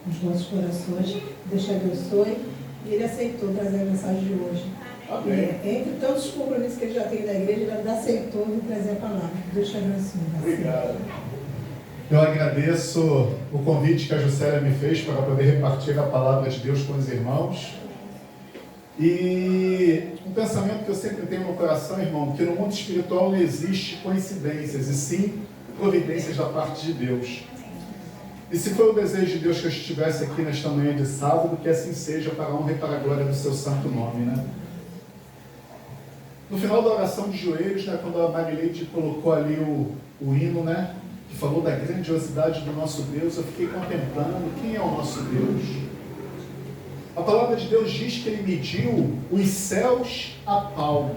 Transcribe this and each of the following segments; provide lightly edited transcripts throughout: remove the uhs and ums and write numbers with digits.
nos nossos corações. Deus te abençoe. E ele aceitou trazer a mensagem de hoje. Entre tantos compromissos que ele já tem na igreja, ele aceitou vir trazer a palavra. Deus te abençoe. Obrigado. Eu agradeço o convite que a Juscelia me fez para poder repartir a palavra de Deus com os irmãos. E um pensamento que eu sempre tenho no coração, irmão, que no mundo espiritual não existe coincidências, e sim providências da parte de Deus. E se foi o desejo de Deus que eu estivesse aqui nesta manhã de sábado, que assim seja, para a honra e para a glória do seu santo nome, né? No final da oração de joelhos, né, quando a Marileide colocou ali o hino, né, que falou da grandiosidade do nosso Deus, eu fiquei contemplando quem é o nosso Deus. A palavra de Deus diz que ele mediu os céus a palmos.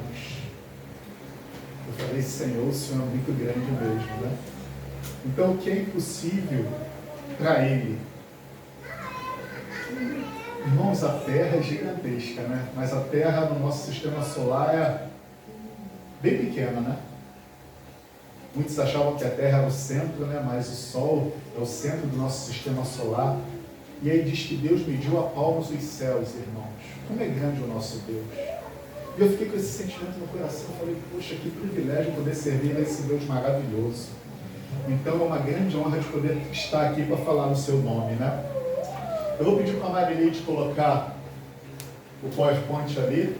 Eu falei, Senhor, o Senhor é muito grande mesmo, né? Então, o que é impossível para ele? Irmãos, a Terra é gigantesca, né? Mas a Terra no nosso sistema solar é bem pequena, né? Muitos achavam que a Terra era o centro, né? Mas o Sol é o centro do nosso sistema solar. E aí diz que Deus mediu a palmos os céus, irmãos. Como é grande o nosso Deus. E eu fiquei com esse sentimento no coração. Eu falei, poxa, que privilégio poder servir a esse Deus maravilhoso. Então é uma grande honra de poder estar aqui para falar no seu nome, né? Eu vou pedir para a Marileide colocar o PowerPoint ali.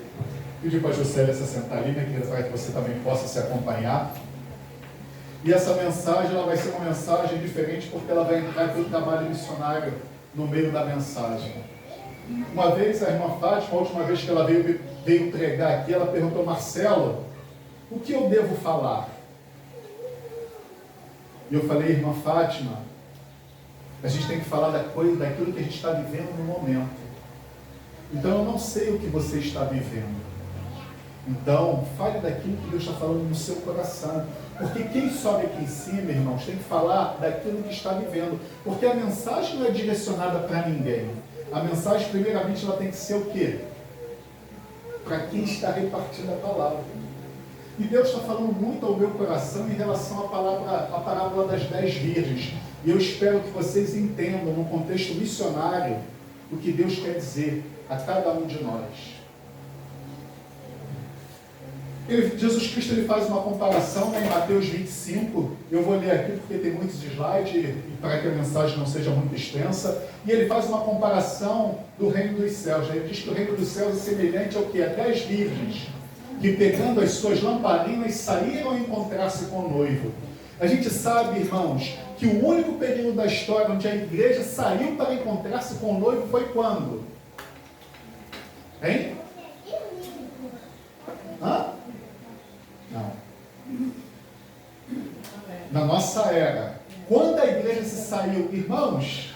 Pedir para a Juscelia se sentar ali, né, para que você também possa se acompanhar. E essa mensagem, ela vai ser uma mensagem diferente, porque ela vai entrar para o trabalho missionário no meio da mensagem. Uma vez a irmã Fátima, a última vez que ela veio pregar aqui, ela perguntou, Marcelo, o que eu devo falar? E eu falei, irmã Fátima, a gente tem que falar daquilo que a gente está vivendo no momento. Então eu não sei o que você está vivendo. Então, fale daquilo que Deus está falando no seu coração. Porque quem sobe aqui em cima, irmãos, tem que falar daquilo que está vivendo. Porque a mensagem não é direcionada para ninguém. A mensagem, primeiramente, ela tem que ser o quê? Para quem está repartindo a palavra. E Deus está falando muito ao meu coração em relação à parábola das 10 virgens. E eu espero que vocês entendam, no contexto missionário, o que Deus quer dizer a cada um de nós. Jesus Cristo ele faz uma comparação, né, em Mateus 25, eu vou ler aqui porque tem muitos slides e para que a mensagem não seja muito extensa, e ele faz uma comparação do reino dos céus. Ele diz que o reino dos céus é semelhante ao que? A 10 virgens, que pegando as suas lamparinas saíram a encontrar-se com o noivo. A gente sabe, irmãos, que o único período da história onde a igreja saiu para encontrar-se com o noivo foi quando? Hein? Hã? Não. Na nossa era. Quando a igreja se saiu, irmãos,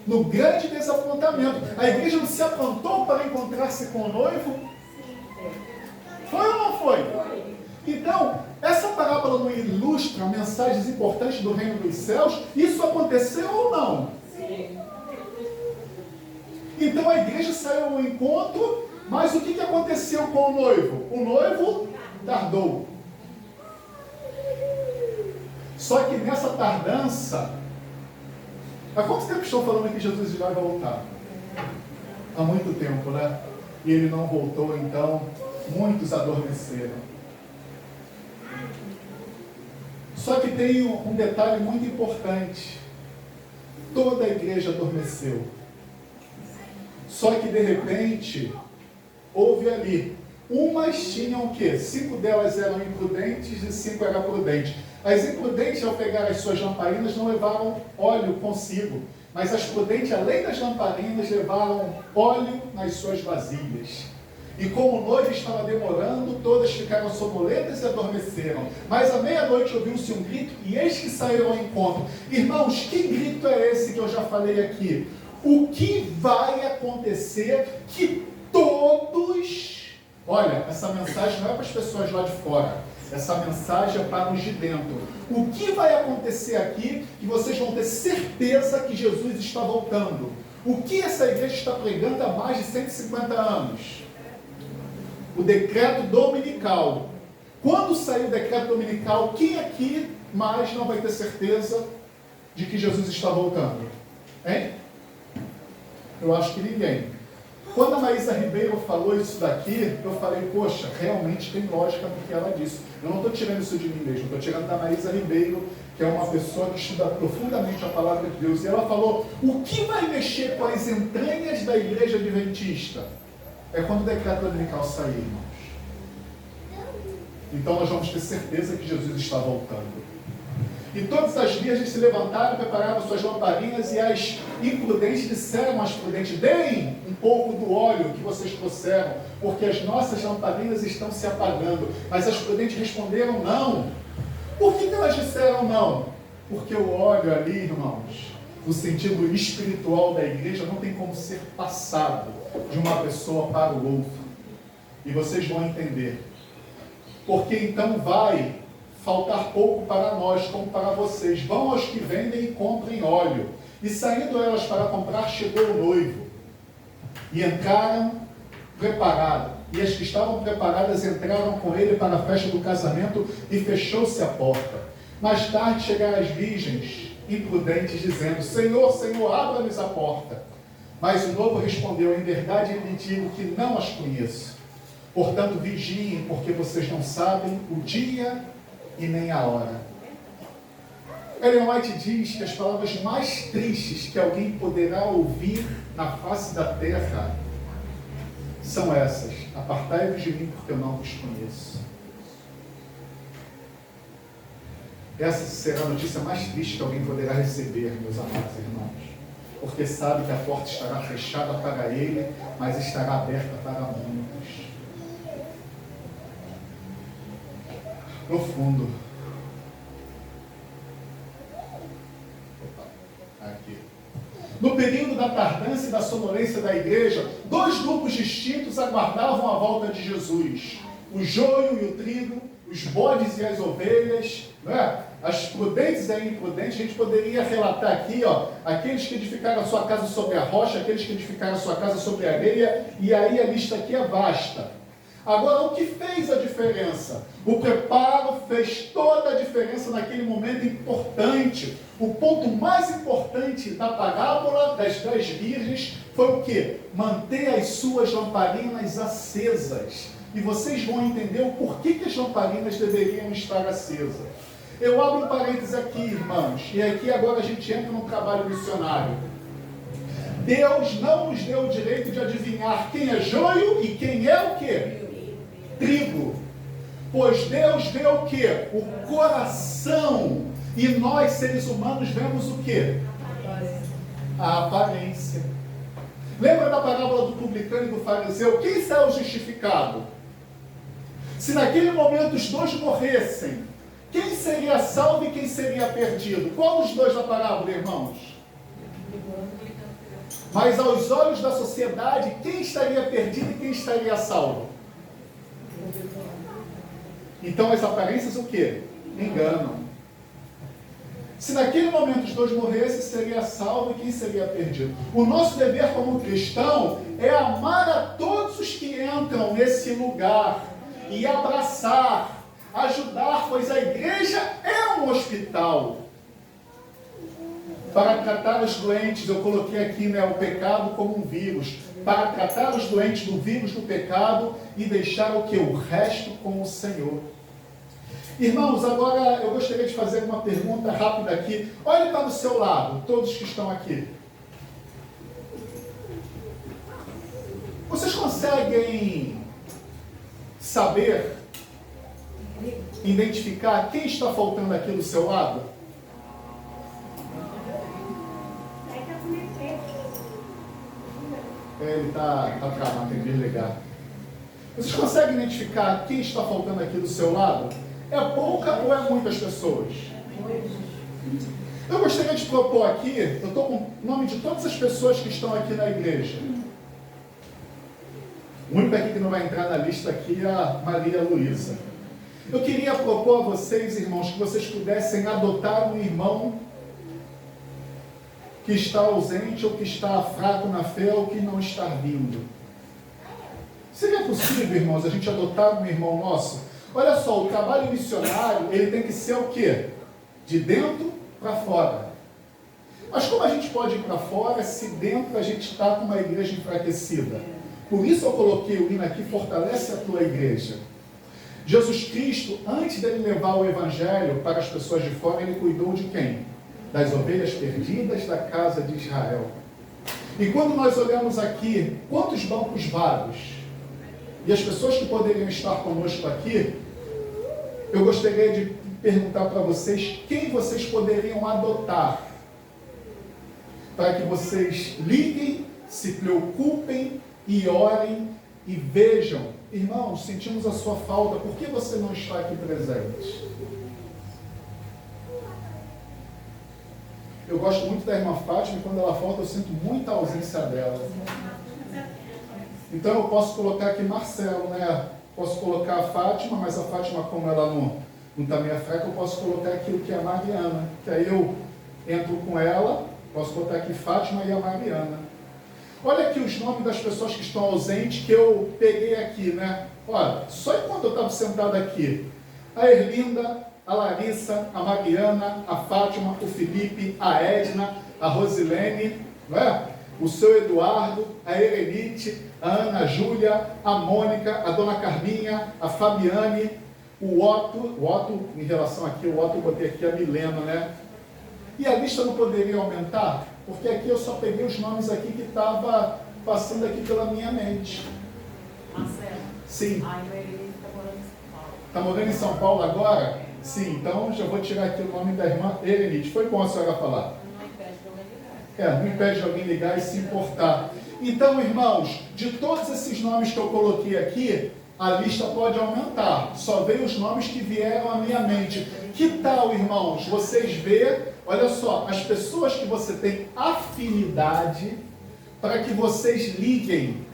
no grande desapontamento. A igreja não se aprontou para encontrar-se com o noivo? Foi ou não foi? Então, essa parábola não ilustra mensagens importantes do reino dos céus? Isso aconteceu ou não? Sim. Então a igreja saiu ao encontro, mas o que aconteceu com o noivo? O noivo tardou. Só que nessa tardança, há quanto tempo estão falando que Jesus vai voltar? Há muito tempo, né? E ele não voltou, então muitos adormeceram. Só que tem um detalhe muito importante. Toda a igreja adormeceu. Só que de repente, houve ali. Umas tinham o quê? 5 delas eram imprudentes e 5 eram prudentes. As imprudentes, ao pegar as suas lamparinas, não levaram óleo consigo. Mas as prudentes, além das lamparinas, levaram óleo nas suas vasilhas. E como o noivo estava demorando, todas ficaram sonolentas e adormeceram. Mas à meia-noite ouviu-se um grito, e eis que saíram ao encontro. Irmãos, que grito é esse que eu já falei aqui? O que vai acontecer que todos... Olha, essa mensagem não é para as pessoas lá de fora. Essa mensagem é para os de dentro. O que vai acontecer aqui que vocês vão ter certeza que Jesus está voltando? O que essa igreja está pregando há mais de 150 anos? O decreto dominical. Quando sair o decreto dominical, quem aqui mais não vai ter certeza de que Jesus está voltando? Hein? Eu acho que ninguém. Quando a Maísa Ribeiro falou isso daqui, eu falei, poxa, realmente tem lógica no que ela disse. Eu não estou tirando isso de mim mesmo, estou tirando da Maísa Ribeiro, que é uma pessoa que estuda profundamente a palavra de Deus. E ela falou, o que vai mexer com as entranhas da igreja adventista? É quando o decreto dominical sair, irmãos. Então nós vamos ter certeza que Jesus está voltando. E todas as virgens se levantaram, prepararam suas lamparinhas, e as imprudentes disseram às prudentes, deem um pouco do óleo que vocês trouxeram, porque as nossas lamparinhas estão se apagando. Mas as prudentes responderam, não. Por que elas disseram não? Porque o óleo ali, irmãos, no sentido espiritual da igreja, não tem como ser passado de uma pessoa para o outro. E vocês vão entender. Porque então vai faltar pouco para nós, como para vocês. Vão aos que vendem e comprem óleo. E saindo elas para comprar, chegou o noivo. E entraram preparadas. E as que estavam preparadas entraram com ele para a festa do casamento, e fechou-se a porta. Mais tarde chegaram as virgens, imprudentes, dizendo, Senhor, Senhor, abra-nos a porta. Mas o noivo respondeu, em verdade lhe digo que não as conheço. Portanto, vigiem, porque vocês não sabem o dia e nem a hora. Ellen White diz que as palavras mais tristes que alguém poderá ouvir na face da terra são essas: apartai-vos de mim, porque eu não vos conheço. Essa será a notícia mais triste que alguém poderá receber, meus amados irmãos, porque sabe que a porta estará fechada para ele, mas estará aberta para muitos. No fundo, aqui. No período da tardança e da sonolência da igreja, dois grupos distintos aguardavam a volta de Jesus: o joio e o trigo, os bodes e as ovelhas, né? As prudentes e as imprudentes. A gente poderia relatar aqui, aqueles que edificaram a sua casa sobre a rocha, aqueles que edificaram a sua casa sobre a areia, e aí a lista aqui é vasta. Agora, o que fez a diferença? O preparo fez toda a diferença naquele momento importante. O ponto mais importante da parábola das 10 virgens foi o quê? Manter as suas lamparinas acesas. E vocês vão entender o porquê que as lamparinas deveriam estar acesas. Eu abro um parênteses aqui, irmãos, e aqui agora a gente entra no trabalho missionário. Deus não nos deu o direito de adivinhar quem é joio e quem é o quê? Trigo. Pois Deus vê o quê? O coração. E nós, seres humanos, vemos o quê? A aparência. Lembra da parábola do publicano e do fariseu? Quem saiu justificado? Se naquele momento os dois morressem, quem seria salvo e quem seria perdido? Qual dos dois da parábola, irmãos? Mas aos olhos da sociedade, quem estaria perdido e quem estaria salvo? Então as aparências o quê? Enganam. Se naquele momento os dois morressem, seria salvo e quem seria perdido? O nosso dever como cristão é amar a todos os que entram nesse lugar e abraçar, ajudar, pois a igreja é um hospital. Para tratar os doentes, eu coloquei aqui, o pecado como um vírus. Para tratar os doentes do vírus do pecado e deixar o que? O resto com o Senhor. Irmãos, agora eu gostaria de fazer uma pergunta rápida aqui. Olhe para o seu lado, todos que estão aqui. Vocês conseguem saber, identificar quem está faltando aqui do seu lado? Ele está travado, tem que desligar. Vocês conseguem identificar quem está faltando aqui do seu lado? É pouca ou é muitas pessoas? Eu gostaria de propor aqui, eu estou com o nome de todas as pessoas que estão aqui na igreja. O único aqui que não vai entrar na lista aqui é a Maria Luísa. Eu queria propor a vocês, irmãos, que vocês pudessem adotar um irmão que está ausente ou que está fraco na fé ou que não está vindo. Seria possível, irmãos, a gente adotar um irmão nosso? Olha só, o trabalho missionário, ele tem que ser o quê? De dentro para fora. Mas como a gente pode ir para fora se dentro a gente está com uma igreja enfraquecida? Por isso eu coloquei o hino aqui, fortalece a tua igreja. Jesus Cristo, antes dele levar o evangelho para as pessoas de fora, ele cuidou de quem? Das ovelhas perdidas da casa de Israel. E quando nós olhamos aqui, quantos bancos vagos? E as pessoas que poderiam estar conosco aqui, eu gostaria de perguntar para vocês, quem vocês poderiam adotar? Para que vocês liguem, se preocupem e orem e vejam. Irmãos, sentimos a sua falta, por que você não está aqui presente? Eu gosto muito da irmã Fátima, e quando ela falta eu sinto muita ausência dela. Então eu posso colocar aqui Marcelo, né? Posso colocar a Fátima, mas a Fátima, como ela não está meio fraca, eu posso colocar aqui o que é a Mariana, que aí eu entro com ela, posso botar aqui Fátima e a Mariana. Olha aqui os nomes das pessoas que estão ausentes, que eu peguei aqui, né? Olha, só enquanto eu estava sentado aqui, a Erlinda, a Larissa, a Mariana, a Fátima, o Felipe, a Edna, a Rosilene, não é? O seu Eduardo, a Erenite, a Ana, a Júlia, a Mônica, a Dona Carminha, a Fabiane, o Otto, em relação aqui, o Otto eu botei aqui a Milena, né? E a lista não poderia aumentar? Porque aqui eu só peguei os nomes aqui que estava passando aqui pela minha mente. Marcelo. Sim. A Erenite está morando em São Paulo. Está morando em São Paulo agora? Sim, então já vou tirar aqui o nome da irmã Erenite. Foi bom a senhora falar. Não impede de alguém ligar. Não impede de alguém ligar e se importar. Então, irmãos, de todos esses nomes que eu coloquei aqui, a lista pode aumentar. Só veio os nomes que vieram à minha mente. Que tal, irmãos, vocês verem, olha só, as pessoas que você tem afinidade, para que vocês liguem,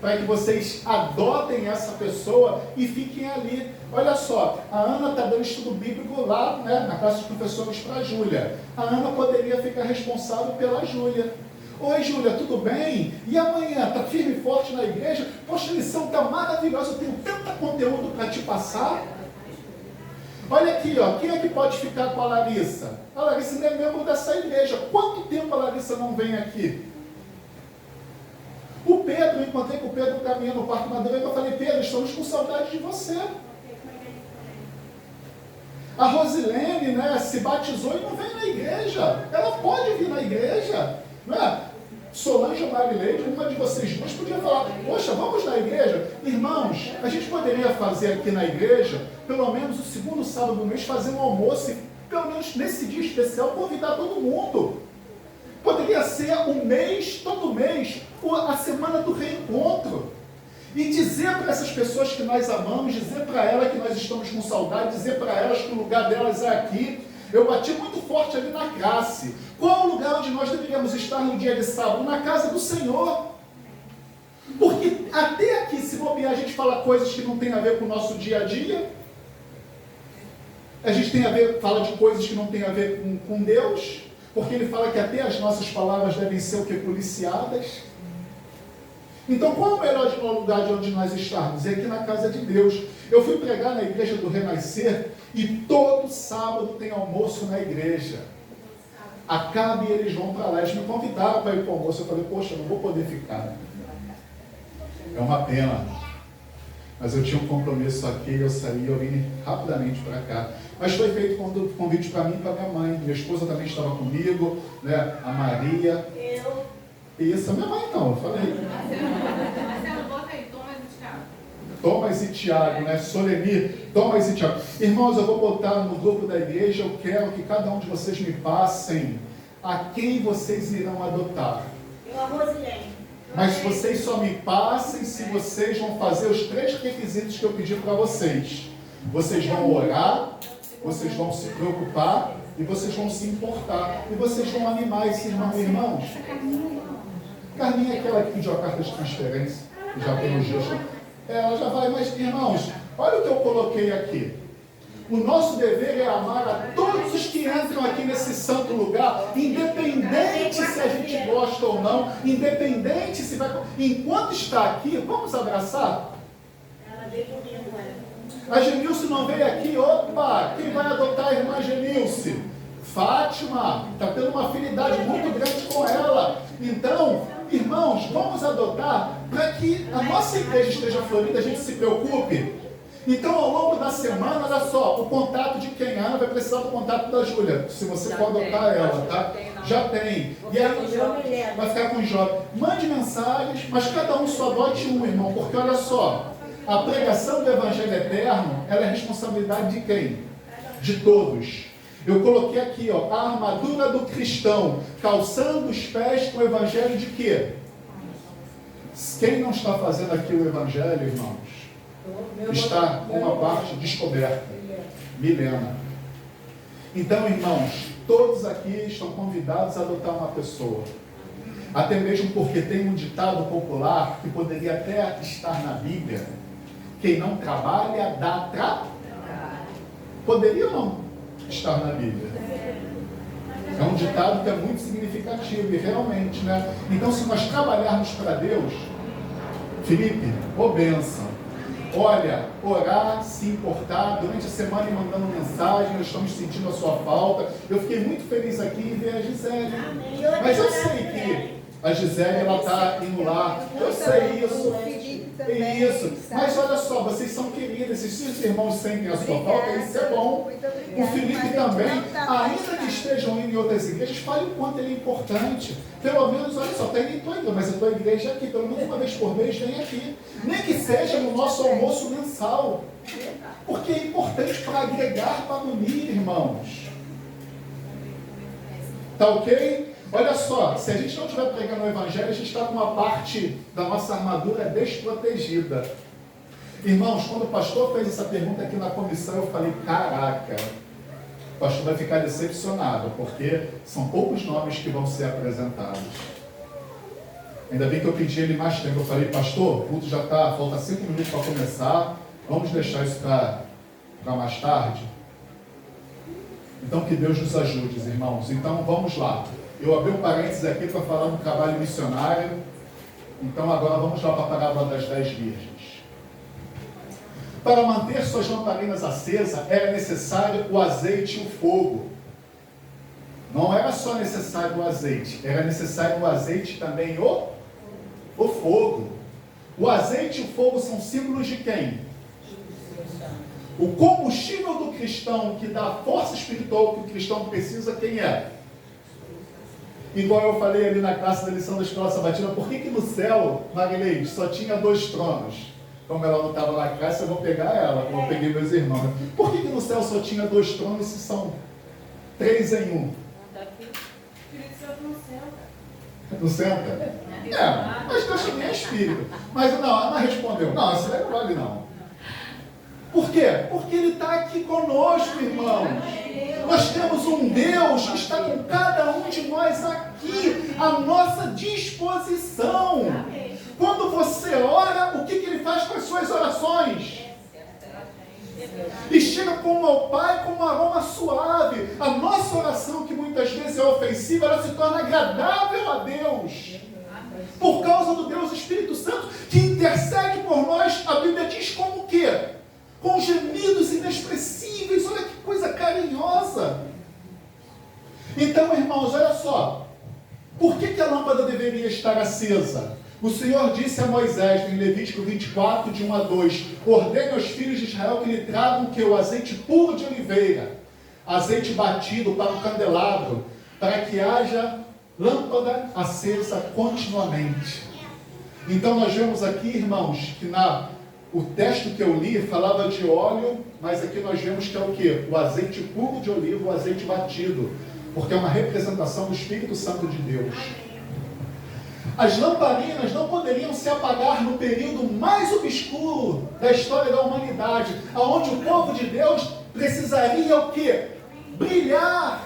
para que vocês adotem essa pessoa e fiquem ali. Olha só, a Ana está dando estudo bíblico lá, né, na classe de professores para a Júlia. A Ana poderia ficar responsável pela Júlia. Oi, Júlia, tudo bem? E amanhã, está firme e forte na igreja? Poxa, a lição está maravilhosa, eu tenho tanto conteúdo para te passar. Olha aqui, ó, quem é que pode ficar com a Larissa? A Larissa não é membro dessa igreja. Quanto tempo a Larissa não vem aqui? O Pedro, eu encontrei com o Pedro caminhando no Parque Madureira, eu falei, Pedro, estamos com saudade de você. A Rosilene, né, se batizou e não vem na igreja. Ela pode vir na igreja, não é? Solange ou Marileide, uma de vocês duas podia falar, poxa, vamos na igreja? Irmãos, a gente poderia fazer aqui na igreja, pelo menos o segundo sábado do mês, fazer um almoço e, pelo menos nesse dia especial, convidar todo mundo. Poderia ser um mês, todo mês, a semana do reencontro. E dizer para essas pessoas que nós amamos, dizer para elas que nós estamos com saudade, dizer para elas que o lugar delas é aqui. Eu bati muito forte ali na classe. Qual o lugar onde nós deveríamos estar no dia de sábado? Na casa do Senhor. Porque até aqui, se bobear, a gente fala coisas que não tem a ver com o nosso dia a dia. A gente fala de coisas que não tem a ver com Deus. Porque ele fala que até as nossas palavras devem ser o que? Policiadas. Então, qual é o melhor lugar de onde nós estarmos? É aqui na casa de Deus. Eu fui pregar na igreja do Renascer e todo sábado tem almoço na igreja. Acaba e eles vão para lá. Eles me convidaram para ir para o almoço. Eu falei, poxa, eu não vou poder ficar. É uma pena. Mas eu tinha um compromisso aqui, eu saí, eu vim rapidamente para cá. Mas foi feito convite para mim e para minha mãe. Minha esposa também estava comigo, né? A Maria. Isso, a minha mãe não, eu falei. Marcelo, bota aí, Thomas e Tiago. Thomas e Tiago, né? Soleni, Thomas e Tiago. Irmãos, eu vou botar no grupo da igreja, eu quero que cada um de vocês me passem a quem vocês irão adotar. Eu, a Rosilene. Mas vocês só me passem se vocês vão fazer os 3 requisitos que eu pedi para vocês. Vocês vão orar, vocês vão se preocupar e vocês vão se importar. E vocês vão animar esse irmão e irmãos. Carminha é aquela que pediu a carta de transferência, que já tem os dias. Ela já vai, mas irmãos, olha o que eu coloquei aqui. O nosso dever é amar a todos os que entram aqui nesse santo lugar, independente se a gente gosta ou não, independente se vai. Enquanto está aqui, vamos abraçar? Ela veio comigo, A Genilce não veio aqui, opa, quem vai adotar a irmã Genilce? Fátima, está tendo uma afinidade muito grande com ela. Então, irmãos, vamos adotar para que a nossa igreja esteja florida, a gente se preocupe. Então, ao longo da semana, olha só, o contato de quem? A Ana vai precisar do contato da Júlia, se você for adotar ela, tá? Já tem. E aí, vai ficar com os jovens. Mande mensagens, mas cada um só adote um, irmão, porque olha só, a pregação do Evangelho Eterno, ela é responsabilidade de quem? De todos. Eu coloquei aqui, ó, a armadura do cristão, calçando os pés com o Evangelho de quê? Quem não está fazendo aqui o Evangelho, irmãos, está com uma parte descoberta. Milena. Então, irmãos, todos aqui estão convidados a adotar uma pessoa. Até mesmo porque tem um ditado popular que poderia até estar na Bíblia. Quem não trabalha, dá trabalho. Poderia ou não estar na Bíblia? É um ditado que é muito significativo e realmente, né? Então, se nós trabalharmos para Deus, Felipe, ô bênção. Olha, orar, se importar, durante a semana mandando mensagem, nós estamos sentindo a sua falta. Eu fiquei muito feliz aqui em ver a Gisele. Mas eu sei que a Gisele, ela está indo lá. Eu sei isso. Isso. Mas olha só, vocês são queridos. Se os irmãos sentem a sua falta, isso é bom. O Felipe também, ainda que estejam indo em outras igrejas, fale o quanto ele é importante. Pelo menos, olha só, tem em tua igreja, mas a tua igreja é aqui, pelo menos uma vez por mês vem aqui. Nem que seja no nosso almoço mensal. Porque é importante para agregar, para unir, irmãos. Tá ok? Olha só, se a gente não estiver pregando o Evangelho, a gente está com uma parte da nossa armadura desprotegida. Irmãos, quando o pastor fez essa pergunta aqui na comissão, eu falei, caraca, o pastor vai ficar decepcionado, porque são poucos nomes que vão ser apresentados. Ainda bem que eu pedi ele mais tempo. Eu falei, pastor, o culto já está, falta 5 minutos para começar, vamos deixar isso para mais tarde? Então, que Deus nos ajude, irmãos. Então, vamos lá. Eu abri um parênteses aqui para falar do trabalho missionário. Então, agora vamos lá para a parábola das 10 virgens. Para manter suas lamparinas acesas, era necessário o azeite e o fogo. Não era só necessário o azeite, era necessário o azeite e também o fogo. O azeite e o fogo são símbolos de quem? O combustível do cristão, que dá a força espiritual que o cristão precisa, quem é? Igual eu falei ali na classe da lição da escola sabatina, por que no céu, Marileide, só tinha 2 tronos? Como ela não estava na classe, eu vou pegar ela, como eu peguei meus irmãos. Por que no céu só tinha 2 tronos se são 3 em 1? Não senta? Mas Deus também é espírito. Mas não, ela respondeu, não, isso não vale não. Por quê? Porque Ele está aqui conosco, irmãos. Nós temos um Deus que está com cada um de nós aqui, à nossa disposição. Quando você ora, o que Ele faz com as suas orações? E chega como ao Pai com um aroma suave. A nossa oração, que muitas vezes é ofensiva, ela se torna agradável a Deus. Por causa do Deus Espírito Santo, que intercede por nós, a Bíblia diz como o quê? Com gemidos inexpressíveis. Olha que coisa carinhosa. Então, irmãos, olha só. Por que a lâmpada deveria estar acesa? O Senhor disse a Moisés, em Levítico 24, de 1 a 2, ordene aos filhos de Israel que lhe tragam o azeite puro de oliveira, azeite batido para o candelabro, para que haja lâmpada acesa continuamente. Então nós vemos aqui, irmãos, que o texto que eu li falava de óleo, mas aqui nós vemos que é o quê? O azeite puro de oliva, o azeite batido, porque é uma representação do Espírito Santo de Deus. As lamparinas não poderiam se apagar no período mais obscuro da história da humanidade, onde o povo de Deus precisaria o quê? Brilhar.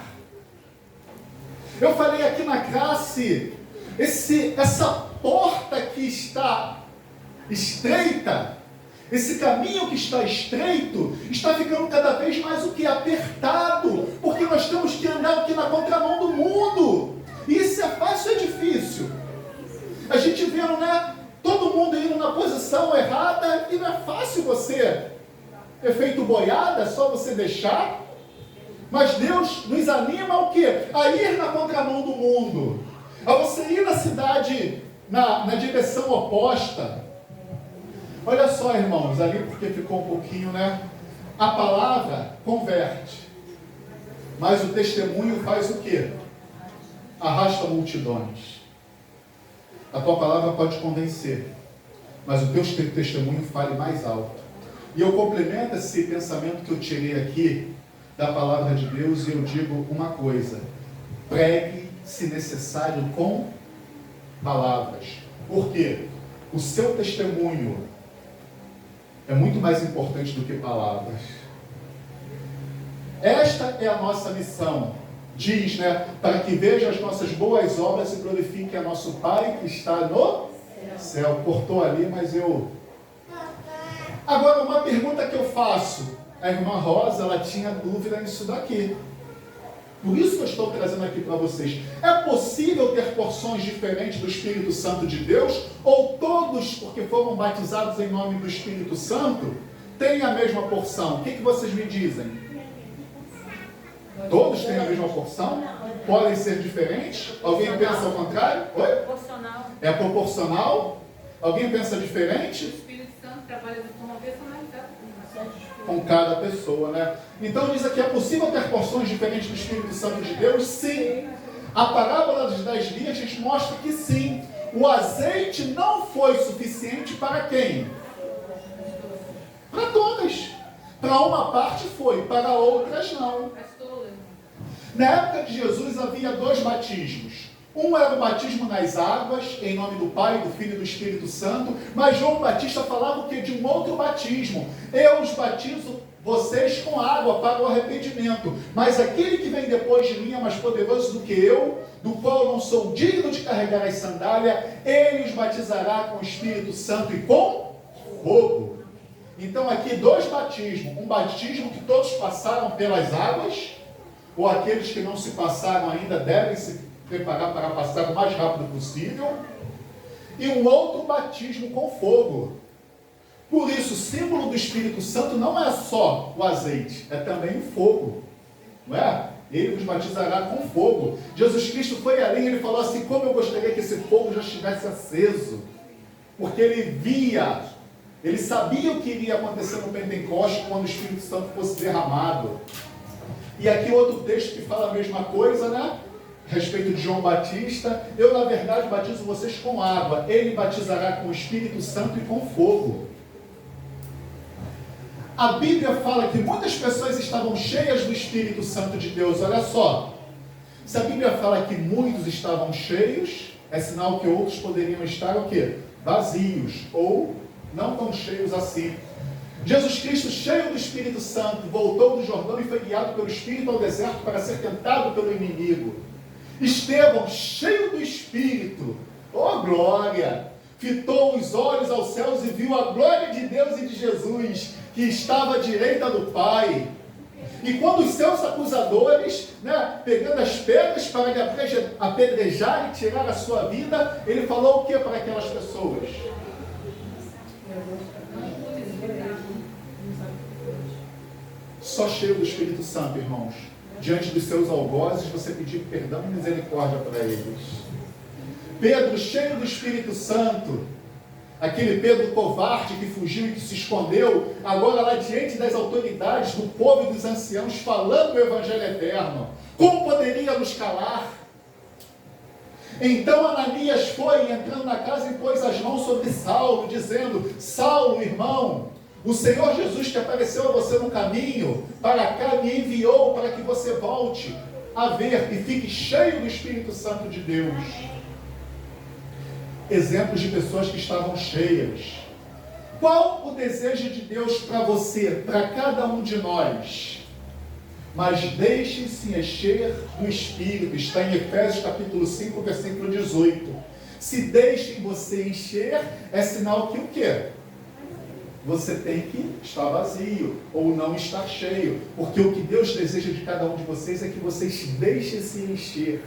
Eu falei aqui na classe, essa porta que está estreita, esse caminho que está estreito, está ficando cada vez mais o que? Apertado, porque nós temos que andar aqui na contramão do mundo. Isso é fácil ou é difícil? A gente vendo, né? Todo mundo indo na posição errada, e não é fácil você efeito boiada, é só você deixar. Mas Deus nos anima ao quê? A ir na contramão do mundo. A você ir na cidade, na direção oposta. Olha só, irmãos, ali porque ficou um pouquinho, né? A palavra converte. Mas o testemunho faz o quê? Arrasta multidões. A tua palavra pode convencer, mas o teu testemunho fale mais alto. E eu complemento esse pensamento que eu tirei aqui da palavra de Deus e eu digo uma coisa: pregue, se necessário, com palavras. Por quê? O seu testemunho é muito mais importante do que palavras. Esta é a nossa missão. Diz, né? Para que veja as nossas boas obras e glorifique a nosso Pai que está no céu. Cortou ali, mas eu... Agora, uma pergunta que eu faço. A irmã Rosa, ela tinha dúvida nisso daqui. Por isso que eu estou trazendo aqui para vocês. É possível ter porções diferentes do Espírito Santo de Deus? Ou todos, porque foram batizados em nome do Espírito Santo, têm a mesma porção? O que vocês me dizem? Todos têm a mesma porção? Podem ser diferentes? Alguém pensa ao contrário? Oi? Proporcional. É proporcional? Alguém pensa O diferente? Espírito Santo trabalha de forma personalizada Com cada pessoa, né? Então diz aqui, é possível ter porções diferentes do Espírito Santo de Deus? Sim. A parábola das 10 virgens mostra que sim. O azeite não foi suficiente para quem? Para todas. Para uma parte foi, para outras não. Na época de Jesus havia 2 batismos. Um era o batismo nas águas, em nome do Pai, do Filho e do Espírito Santo. Mas João Batista falava o que? De um outro batismo. Eu os batizo vocês com água para o arrependimento. Mas aquele que vem depois de mim é mais poderoso do que eu, do qual eu não sou digno de carregar as sandálias. Ele os batizará com o Espírito Santo e com fogo. Então aqui 2 batismos. Um batismo que todos passaram pelas águas, ou aqueles que não se passaram ainda devem se preparar para passar o mais rápido possível, e um outro batismo com fogo. Por isso, o símbolo do Espírito Santo não é só o azeite, é também o fogo, não é? Ele vos batizará com fogo. Jesus Cristo foi além, ele falou assim: como eu gostaria que esse fogo já estivesse aceso, porque ele via, ele sabia o que iria acontecer no Pentecostes quando o Espírito Santo fosse derramado. E aqui outro texto que fala a mesma coisa, né? A respeito de João Batista: eu na verdade batizo vocês com água, ele batizará com o Espírito Santo e com fogo. A Bíblia fala que muitas pessoas estavam cheias do Espírito Santo de Deus. Olha só, se a Bíblia fala que muitos estavam cheios, é sinal que outros poderiam estar o quê? Vazios, ou não tão cheios assim. Jesus Cristo, cheio do Espírito Santo, voltou do Jordão e foi guiado pelo Espírito ao deserto para ser tentado pelo inimigo. Estevão, cheio do Espírito, oh glória, fitou os olhos aos céus e viu a glória de Deus e de Jesus, que estava à direita do Pai. E quando os seus acusadores, né, pegando as pedras para lhe apedrejar e tirar a sua vida, ele falou o que para aquelas pessoas? Só cheio do Espírito Santo, irmãos, diante dos seus algozes, você pedir perdão e misericórdia para eles. Pedro, cheio do Espírito Santo, aquele Pedro covarde que fugiu e que se escondeu, agora lá diante das autoridades, do povo e dos anciãos, falando o Evangelho eterno. Como poderia nos calar? Então Ananias foi, entrando na casa, e pôs as mãos sobre Saulo, dizendo: Saulo, irmão, o Senhor Jesus que apareceu a você no caminho para cá me enviou para que você volte a ver e fique cheio do Espírito Santo de Deus. Exemplos de pessoas que estavam cheias. Qual o desejo de Deus para você, para cada um de nós? Mas deixe-se encher do Espírito. Está em Efésios capítulo 5, versículo 18. Se deixe você encher, é sinal que o quê? Você tem que estar vazio, ou não estar cheio. Porque o que Deus deseja de cada um de vocês é que vocês deixem-se encher.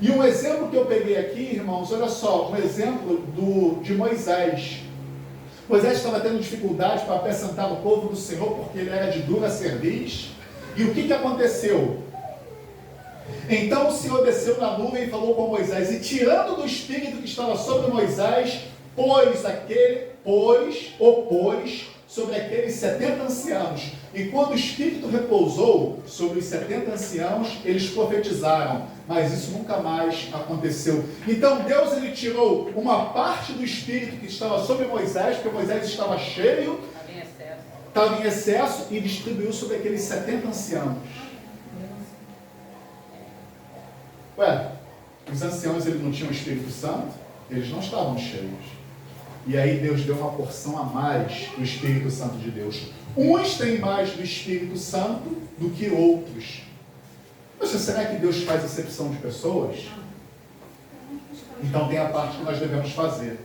E um exemplo que eu peguei aqui, irmãos, olha só, um exemplo de Moisés. Moisés estava tendo dificuldade para apresentar o povo do Senhor, porque ele era de dura cerviz. E o que aconteceu? Então o Senhor desceu na nuvem e falou com Moisés, e tirando do espírito que estava sobre Moisés, opôs sobre aqueles 70 anciãos. E quando o espírito repousou sobre os 70 anciãos, eles profetizaram, mas isso nunca mais aconteceu. Então Deus ele tirou uma parte do espírito que estava sobre Moisés, porque Moisés estava cheio, estava em excesso, e distribuiu sobre aqueles 70 anciãos. Ué, os anciãos eles não tinham o Espírito Santo? Eles não estavam cheios. E aí Deus deu uma porção a mais do Espírito Santo de Deus. Uns têm mais do Espírito Santo do que outros. Mas será que Deus faz acepção de pessoas? Então tem a parte que nós devemos fazer.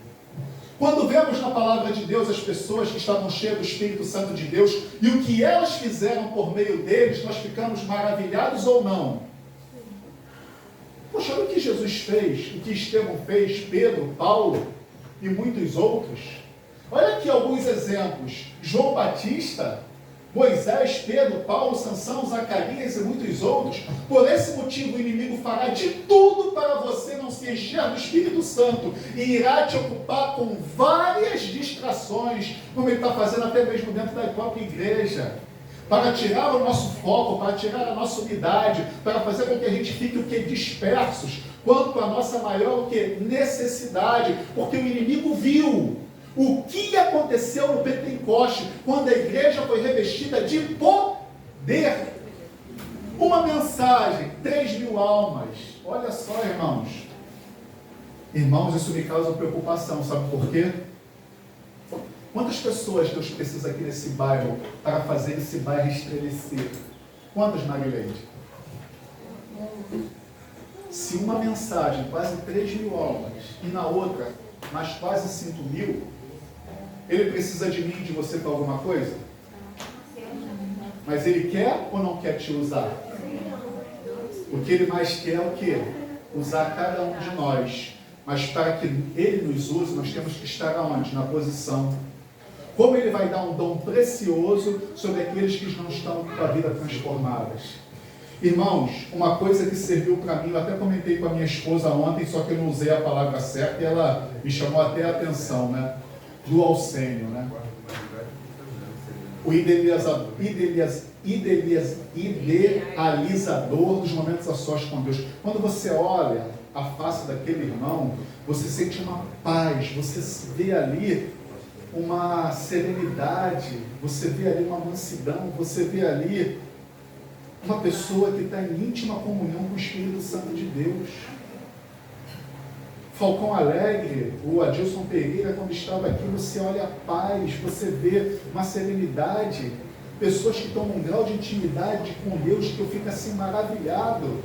Quando vemos na palavra de Deus as pessoas que estavam cheias do Espírito Santo de Deus e o que elas fizeram por meio deles, nós ficamos maravilhados ou não? Poxa, olha o que Jesus fez, o que Estevão fez, Pedro, Paulo e muitos outros. Olha aqui alguns exemplos. João Batista, Moisés, Pedro, Paulo, Sansão, Zacarias e muitos outros. Por esse motivo o inimigo fará de tudo para você não se encher do Espírito Santo e irá te ocupar com várias distrações, como ele está fazendo até mesmo dentro da própria igreja. Para tirar o nosso foco, para tirar a nossa unidade, para fazer com que a gente fique o que? Dispersos, quanto à nossa maior o que? Necessidade, porque o inimigo viu o que aconteceu no Pentecoste, quando a igreja foi revestida de poder. Uma mensagem, 3.000 almas, olha só irmãos, isso me causa preocupação, sabe por quê? Quantas pessoas Deus precisa aqui nesse bairro para fazer esse bairro estremecer? Quantas, Marileide? Se uma mensagem, quase 3.000 almas, e na outra, mais quase 5.000, ele precisa de mim e de você para alguma coisa? Mas ele quer ou não quer te usar? O que ele mais quer é o quê? Usar cada um de nós. Mas para que ele nos use, nós temos que estar aonde? Na posição. Como ele vai dar um dom precioso sobre aqueles que não estão com a vida transformadas. Irmãos, uma coisa que serviu para mim, eu até comentei com a minha esposa ontem, só que eu não usei a palavra certa e ela me chamou até a atenção, né? Do alcênio, né? O idealizador dos momentos a sós com Deus. Quando você olha a face daquele irmão, você sente uma paz, você vê ali uma serenidade, você vê ali uma mansidão, você vê ali uma pessoa que está em íntima comunhão com o Espírito Santo de Deus. Falcão Alegre, o Adilson Pereira, quando estava aqui, você olha a paz, você vê uma serenidade, pessoas que estão num grau de intimidade com Deus que eu fico assim maravilhado.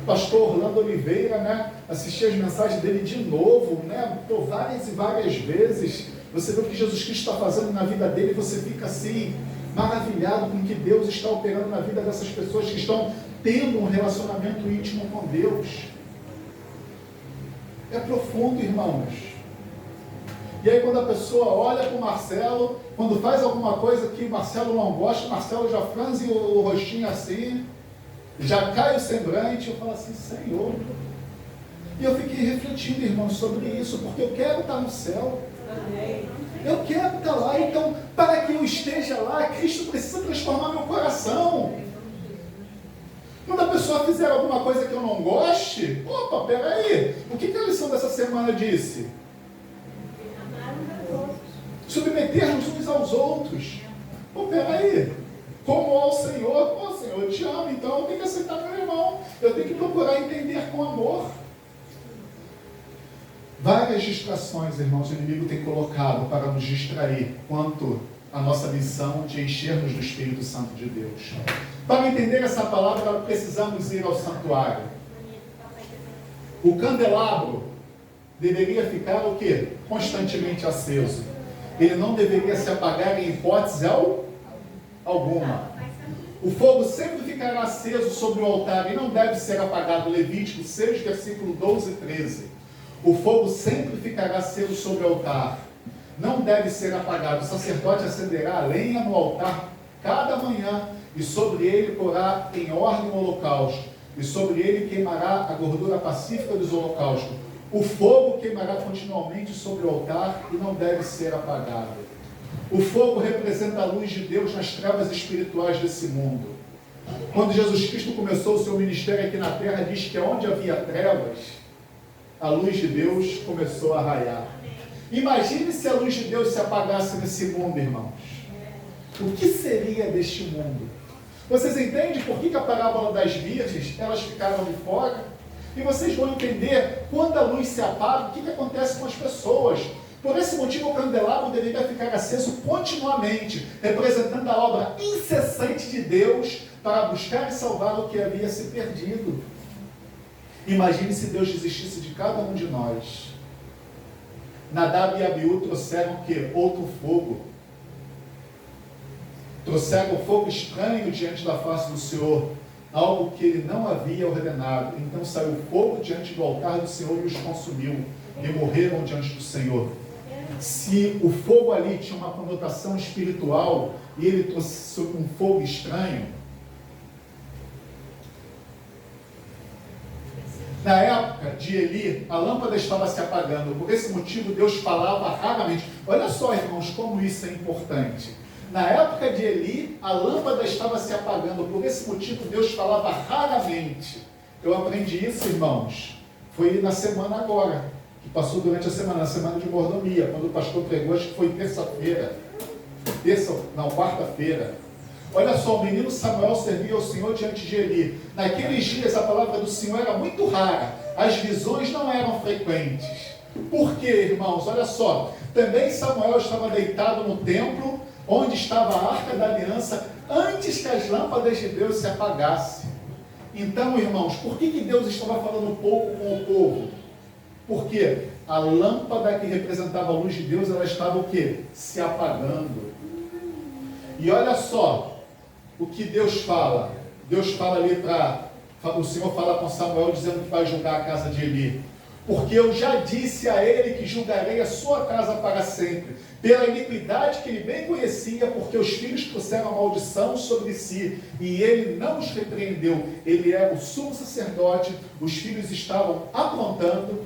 Pastor Orlando Oliveira, né? Assisti as mensagens dele de novo, né? Por várias e várias vezes. Você vê o que Jesus Cristo está fazendo na vida dele e você fica assim, maravilhado com o que Deus está operando na vida dessas pessoas que estão tendo um relacionamento íntimo com Deus. É profundo, irmãos. E aí quando a pessoa olha para o Marcelo, quando faz alguma coisa que Marcelo não gosta, Marcelo já franze o rostinho assim, já cai o semblante, eu falo assim, Senhor. E eu fiquei refletindo, irmãos, sobre isso, porque eu quero estar no céu. Eu quero estar lá, então, para que eu esteja lá, Cristo precisa transformar meu coração. Quando a pessoa fizer alguma coisa que eu não goste, opa, peraí, o que a lição dessa semana disse? Submeter-nos uns aos outros. Pô, peraí, como ao Senhor, pô, Senhor, eu te amo, então eu tenho que aceitar meu irmão, eu tenho que procurar entender com amor. Várias distrações, irmãos, o inimigo tem colocado para nos distrair quanto à nossa missão de enchermos do Espírito Santo de Deus. Para entender essa palavra, precisamos ir ao santuário. O candelabro deveria ficar o quê? Constantemente aceso. Ele não deveria se apagar em hipótese alguma. O fogo sempre ficará aceso sobre o altar e não deve ser apagado. Levítico 6, versículo 12 e 13. O fogo sempre ficará aceso sobre o altar. Não deve ser apagado. O sacerdote acenderá a lenha no altar cada manhã e e sobre ele porá em ordem o holocausto, e sobre ele queimará a gordura pacífica dos holocaustos. O fogo queimará continuamente sobre o altar e não deve ser apagado. O fogo representa a luz de Deus nas trevas espirituais desse mundo. Quando Jesus Cristo começou o seu ministério aqui na terra, diz que onde havia trevas, a luz de Deus começou a raiar. Imagine se a luz de Deus se apagasse nesse mundo, irmãos. O que seria deste mundo? Vocês entendem por que a parábola das virgens, elas ficaram de fora? E vocês vão entender, quando a luz se apaga, o que acontece com as pessoas. Por esse motivo, o candelabro deveria ficar aceso continuamente, representando a obra incessante de Deus para buscar e salvar o que havia se perdido. Imagine se Deus desistisse de cada um de nós. Nadab e Abiú trouxeram o quê? Outro fogo. Trouxeram um fogo estranho diante da face do Senhor, algo que ele não havia ordenado. Então saiu fogo diante do altar do Senhor e os consumiu, e morreram diante do Senhor. Se o fogo ali tinha uma conotação espiritual, e ele trouxe um fogo estranho, na época de Eli, a lâmpada estava se apagando. Por esse motivo, Deus falava raramente. Olha só, irmãos, como isso é importante. Na época de Eli, a lâmpada estava se apagando. Por esse motivo, Deus falava raramente. Eu aprendi isso, irmãos. Foi na semana agora, que passou durante a semana, na semana de mordomia, quando o pastor pregou, acho que foi terça-feira. Quarta-feira. Olha só, o menino Samuel servia ao Senhor diante de Eli. Naqueles dias a palavra do Senhor era muito rara. As visões não eram frequentes. Por quê, irmãos? Olha só. Também Samuel estava deitado no templo, onde estava a Arca da Aliança, antes que as lâmpadas de Deus se apagassem. Então, irmãos, por que Deus estava falando pouco com o povo? Porque a lâmpada que representava a luz de Deus, ela estava o quê? Se apagando. E olha só o que Deus fala. Deus fala ali o Senhor fala com Samuel dizendo que vai julgar a casa de Eli. Porque eu já disse a ele que julgarei a sua casa para sempre, pela iniquidade que ele bem conhecia, porque os filhos trouxeram a maldição sobre si, e ele não os repreendeu. Ele era o sumo sacerdote, os filhos estavam aprontando,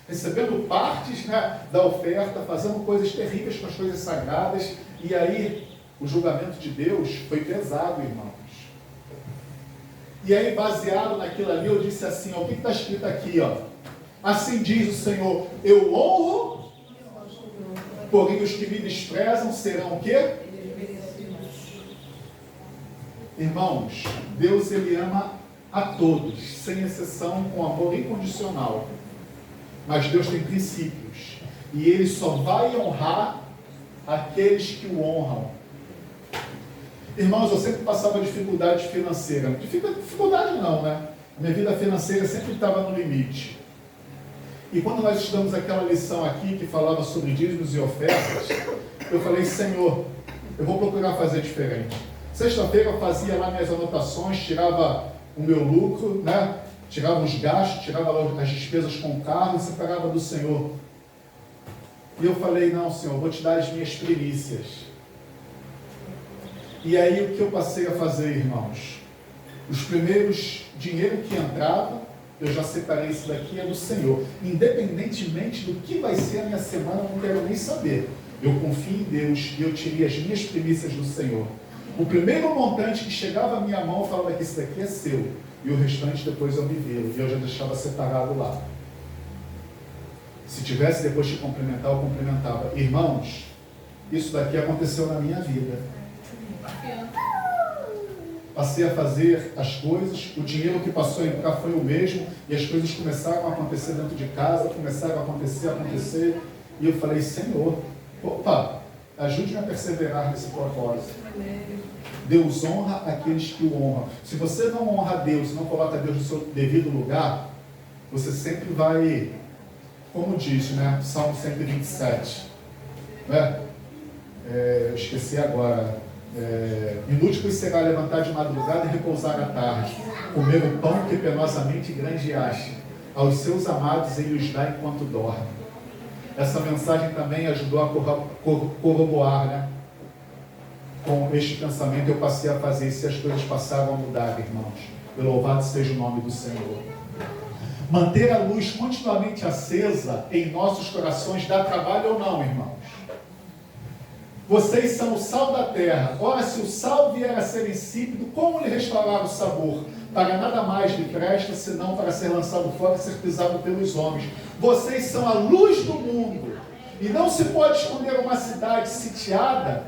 recebendo partes, da oferta, fazendo coisas terríveis com as coisas sagradas, e aí o julgamento de Deus foi pesado, irmãos. E aí, baseado naquilo ali, eu disse assim, o que está escrito aqui, Assim diz o Senhor, eu honro, porém os que me desprezam serão o quê? Irmãos, Deus ele ama a todos, sem exceção, com amor incondicional. Mas Deus tem princípios, e Ele só vai honrar aqueles que o honram. Irmãos, eu sempre passava dificuldade financeira. Dificuldade não, né? A minha vida financeira sempre estava no limite. E quando nós estudamos aquela lição aqui, que falava sobre dízimos e ofertas, eu falei, Senhor, eu vou procurar fazer diferente. Sexta-feira eu fazia lá minhas anotações, tirava o meu lucro, tirava os gastos, tirava as despesas com o carro e separava do Senhor. E eu falei, não, Senhor, vou te dar as minhas primícias. E aí o que eu passei a fazer, irmãos? Os primeiros dinheiro que entrava, eu já separei, isso daqui é do Senhor. Independentemente do que vai ser a minha semana, eu não quero nem saber. Eu confio em Deus e eu tirei as minhas primícias do Senhor. O primeiro montante que chegava à minha mão, eu falava que isso daqui é seu. E o restante depois eu me viro. E eu já deixava separado lá. Se tivesse depois de complementar, eu complementava. Irmãos, isso daqui aconteceu na minha vida. Passei a fazer as coisas, o dinheiro que passou a entrar foi o mesmo, e as coisas começaram a acontecer dentro de casa, começaram a acontecer, e eu falei, Senhor, ajude-me a perseverar nesse propósito. Deus honra aqueles que o honram. Se você não honra Deus, não coloca Deus no seu devido lugar, você sempre vai, como diz, Salmo 127, eu esqueci agora, inútil será levantar de madrugada e repousar à tarde, comer o pão que penosamente granjeaste, aos seus amados ele os dá enquanto dorme. Essa mensagem também ajudou a corroborar, com este pensamento, eu passei a fazer isso e as coisas passaram a mudar, irmãos. E louvado seja o nome do Senhor. Manter a luz continuamente acesa em nossos corações dá trabalho ou não, irmãos? Vocês são o sal da terra. Ora, se o sal vier a ser insípido, como lhe restaurar o sabor? Para nada mais lhe presta, senão para ser lançado fora e ser pisado pelos homens. Vocês são a luz do mundo. E não se pode esconder uma cidade situada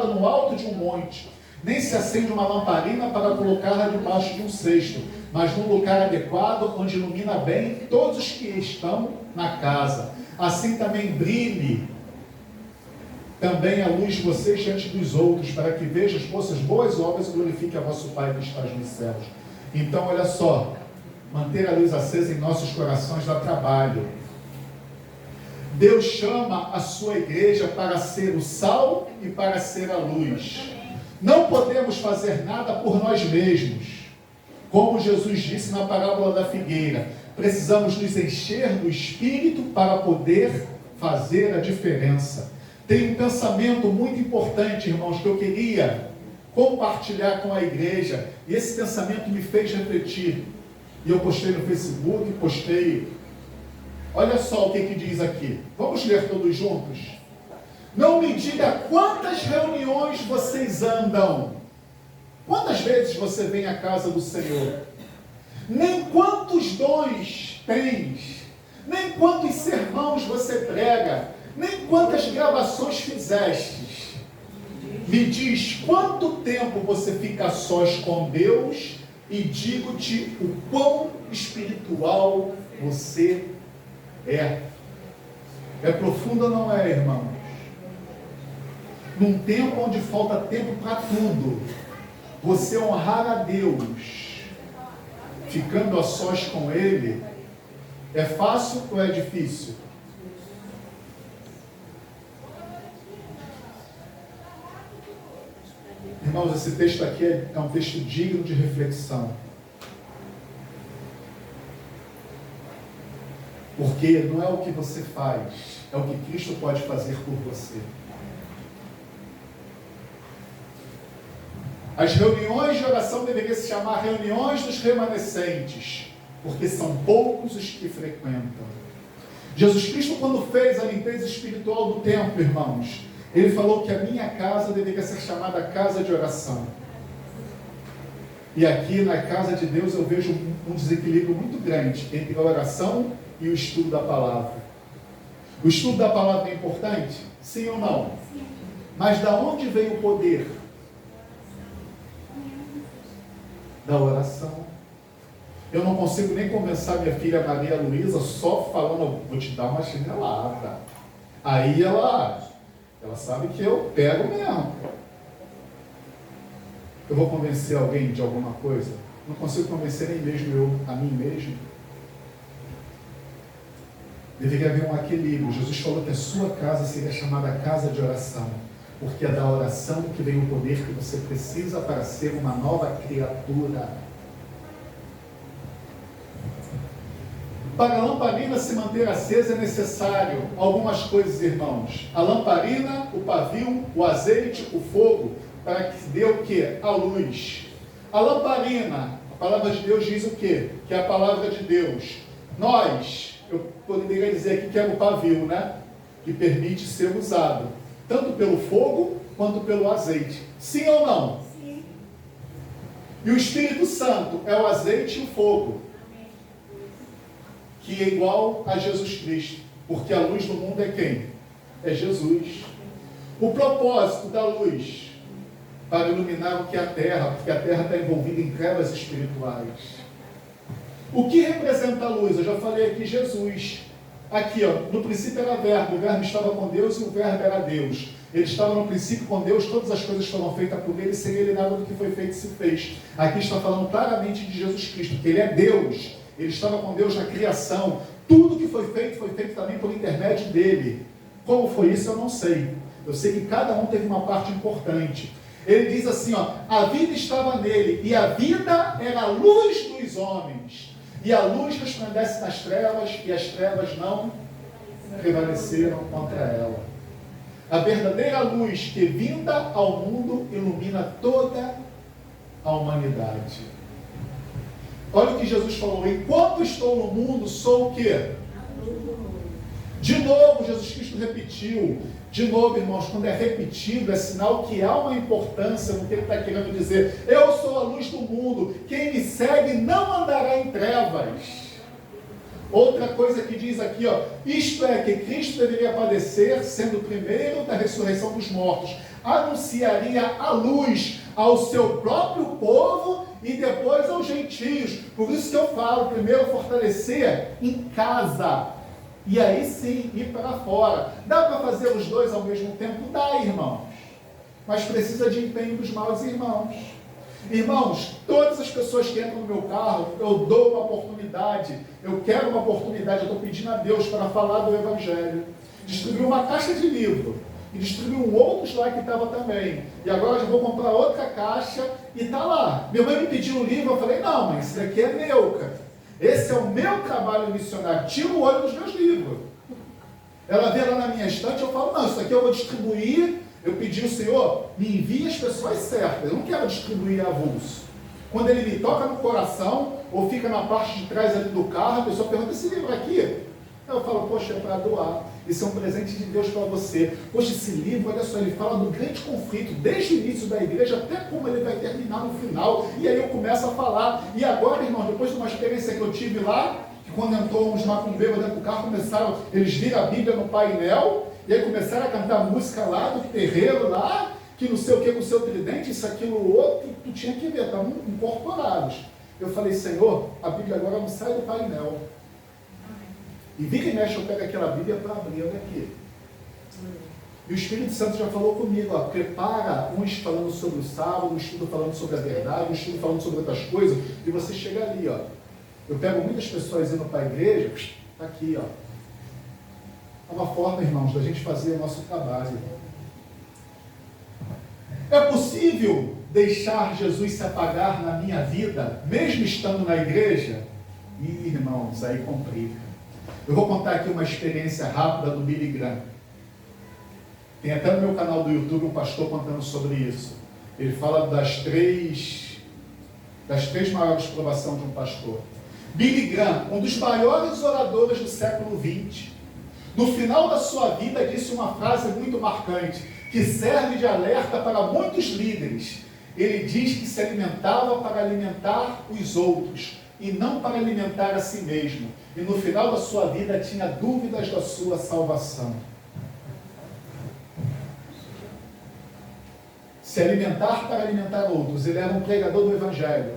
no alto de um monte. Nem se acende uma lamparina para colocá-la debaixo de um cesto, mas num lugar adequado, onde ilumina bem todos os que estão na casa. Assim também brilhe também a luz de vocês diante dos outros, para que vejam as vossas boas obras e glorifique a vosso Pai que está nos céus. Então, olha só, manter a luz acesa em nossos corações dá trabalho. Deus chama a sua igreja para ser o sal e para ser a luz. Não podemos fazer nada por nós mesmos. Como Jesus disse na parábola da figueira, precisamos nos encher do Espírito para poder fazer a diferença. Tem um pensamento muito importante, irmãos, que eu queria compartilhar com a igreja, e esse pensamento me fez refletir. E eu postei no Facebook, olha só o que diz aqui. Vamos ler todos juntos? Não me diga quantas reuniões vocês andam. Quantas vezes você vem à casa do Senhor? Nem quantos dons tens. Nem quantos sermãos você prega. Nem quantas gravações fizestes. Me diz quanto tempo você fica a sós com Deus e digo-te o quão espiritual você é. É profundo ou não é, irmãos? Num tempo onde falta tempo para tudo, você honrar a Deus, ficando a sós com Ele, é fácil ou é difícil? Irmãos, esse texto aqui é um texto digno de reflexão. Porque não é o que você faz, é o que Cristo pode fazer por você. As reuniões de oração deveriam se chamar reuniões dos remanescentes, porque são poucos os que frequentam. Jesus Cristo, quando fez a limpeza espiritual do templo, irmãos, Ele falou que a minha casa deveria ser chamada casa de oração. E aqui na casa de Deus eu vejo um desequilíbrio muito grande entre a oração e o estudo da palavra. O estudo da palavra é importante? Sim ou não? Sim. Mas da onde vem o poder? Da oração. Eu não consigo nem convencer minha filha Maria Luísa só falando, vou te dar uma chinelada. Aí ela sabe que eu pego mesmo. Eu vou convencer alguém de alguma coisa? Não consigo convencer nem mesmo a mim mesmo. Deveria haver um equilíbrio. Jesus falou que a sua casa seria chamada casa de oração, porque é da oração que vem o poder que você precisa para ser uma nova criatura. Para a lamparina se manter acesa é necessário algumas coisas, irmãos. A lamparina, o pavio, o azeite, o fogo, para que se dê o quê? A luz. A lamparina, a palavra de Deus diz o quê? Que é a palavra de Deus. Eu poderia dizer aqui que é o pavio, né? Que permite ser usado, tanto pelo fogo, quanto pelo azeite. Sim ou não? Sim. E o Espírito Santo é o azeite e o fogo, que é igual a Jesus Cristo, porque a luz do mundo é quem? É Jesus. O propósito da luz, para iluminar o que é a terra, porque a terra está envolvida em trevas espirituais. O que representa a luz? Eu já falei aqui, Jesus. Aqui, no princípio era verbo, o verbo estava com Deus e o verbo era Deus. Ele estava no princípio com Deus, todas as coisas foram feitas por ele, sem ele nada do que foi feito se fez. Aqui está falando claramente de Jesus Cristo, que ele é Deus. Ele estava com Deus na criação. Tudo que foi feito também por intermédio dele. Como foi isso, eu não sei. Eu sei que cada um teve uma parte importante. Ele diz assim, a vida estava nele, e a vida era a luz dos homens. E a luz resplandece nas trevas, e as trevas não prevaleceram contra ela. A verdadeira luz que vinda ao mundo ilumina toda a humanidade. Olha o que Jesus falou: enquanto estou no mundo, sou o quê? De novo, Jesus Cristo repetiu. De novo, irmãos, quando é repetido, é sinal que há uma importância no que ele está querendo dizer. Eu sou a luz do mundo. Quem me segue não andará em trevas. Outra coisa que diz aqui, ó, isto é, que Cristo deveria padecer, sendo o primeiro da ressurreição dos mortos. Anunciaria a luz ao seu próprio povo e depois aos gentios. Por isso que eu falo, primeiro fortalecer em casa. E aí sim, ir para fora. Dá para fazer os dois ao mesmo tempo? Dá, irmãos. Mas precisa de empenho dos maus irmãos. Irmãos, todas as pessoas que entram no meu carro, eu dou uma oportunidade. Eu quero uma oportunidade, eu estou pedindo a Deus para falar do Evangelho. Distribuir uma caixa de livro. E distribuir outros lá que estava também. E agora eu já vou comprar outra caixa e está lá. Minha mãe me pediu um livro, eu falei, não, mas esse daqui é meu, cara. Esse é o meu trabalho missionário. Tira o olho dos meus livros. Ela vê lá na minha estante, eu falo, não, isso aqui eu vou distribuir. Eu pedi ao Senhor, me envie as pessoas certas. Eu não quero distribuir avulso. Quando ele me toca no coração, ou fica na parte de trás ali do carro, a pessoa pergunta, esse livro aqui? Eu falo, poxa, é para doar. Isso é um presente de Deus para você. Poxa, esse livro, olha só, ele fala do grande conflito, desde o início da igreja até como ele vai terminar no final. E aí eu começo a falar. E agora, irmão, depois de uma experiência que eu tive lá, que quando entrou uns macumbeiros dentro do carro, eles viram a Bíblia no painel, e aí começaram a cantar música lá do terreiro lá, que não sei o que com o seu tridente, isso, aquilo, outro, tu tinha que ver, estavam incorporados. Eu falei, Senhor, a Bíblia agora não sai do painel. E vira e mexe, eu pego aquela Bíblia para abrir, olha aqui. E o Espírito Santo já falou comigo, ó, prepara uns falando sobre o sábado, um estudo falando sobre a verdade, um estudo falando sobre outras coisas, e você chega ali, ó. Eu pego muitas pessoas indo para a igreja, está aqui, ó. É uma forma, irmãos, da gente fazer o nosso trabalho. É possível deixar Jesus se apagar na minha vida, mesmo estando na igreja? Ih, irmãos, aí complica. Eu vou contar aqui uma experiência rápida do Billy Graham. Tem até no meu canal do YouTube um pastor contando sobre isso. Ele fala das três maiores provações de um pastor. Billy Graham, um dos maiores oradores do século XX, no final da sua vida disse uma frase muito marcante, que serve de alerta para muitos líderes. Ele diz que se alimentava para alimentar os outros, e não para alimentar a si mesmo. E no final da sua vida tinha dúvidas da sua salvação. Se alimentar para alimentar outros. Ele era um pregador do Evangelho.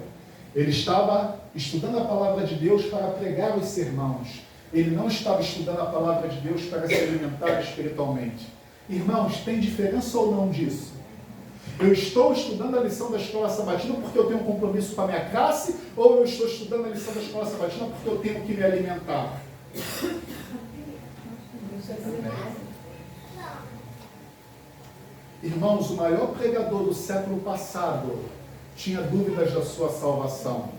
Ele estava estudando a palavra de Deus para pregar os sermãos. Ele não estava estudando a palavra de Deus para se alimentar espiritualmente. Irmãos, tem diferença ou não disso? Eu estou estudando a lição da escola sabatina porque eu tenho um compromisso com a minha classe, ou eu estou estudando a lição da escola sabatina porque eu tenho que me alimentar? Irmãos, o maior pregador do século passado tinha dúvidas da sua salvação.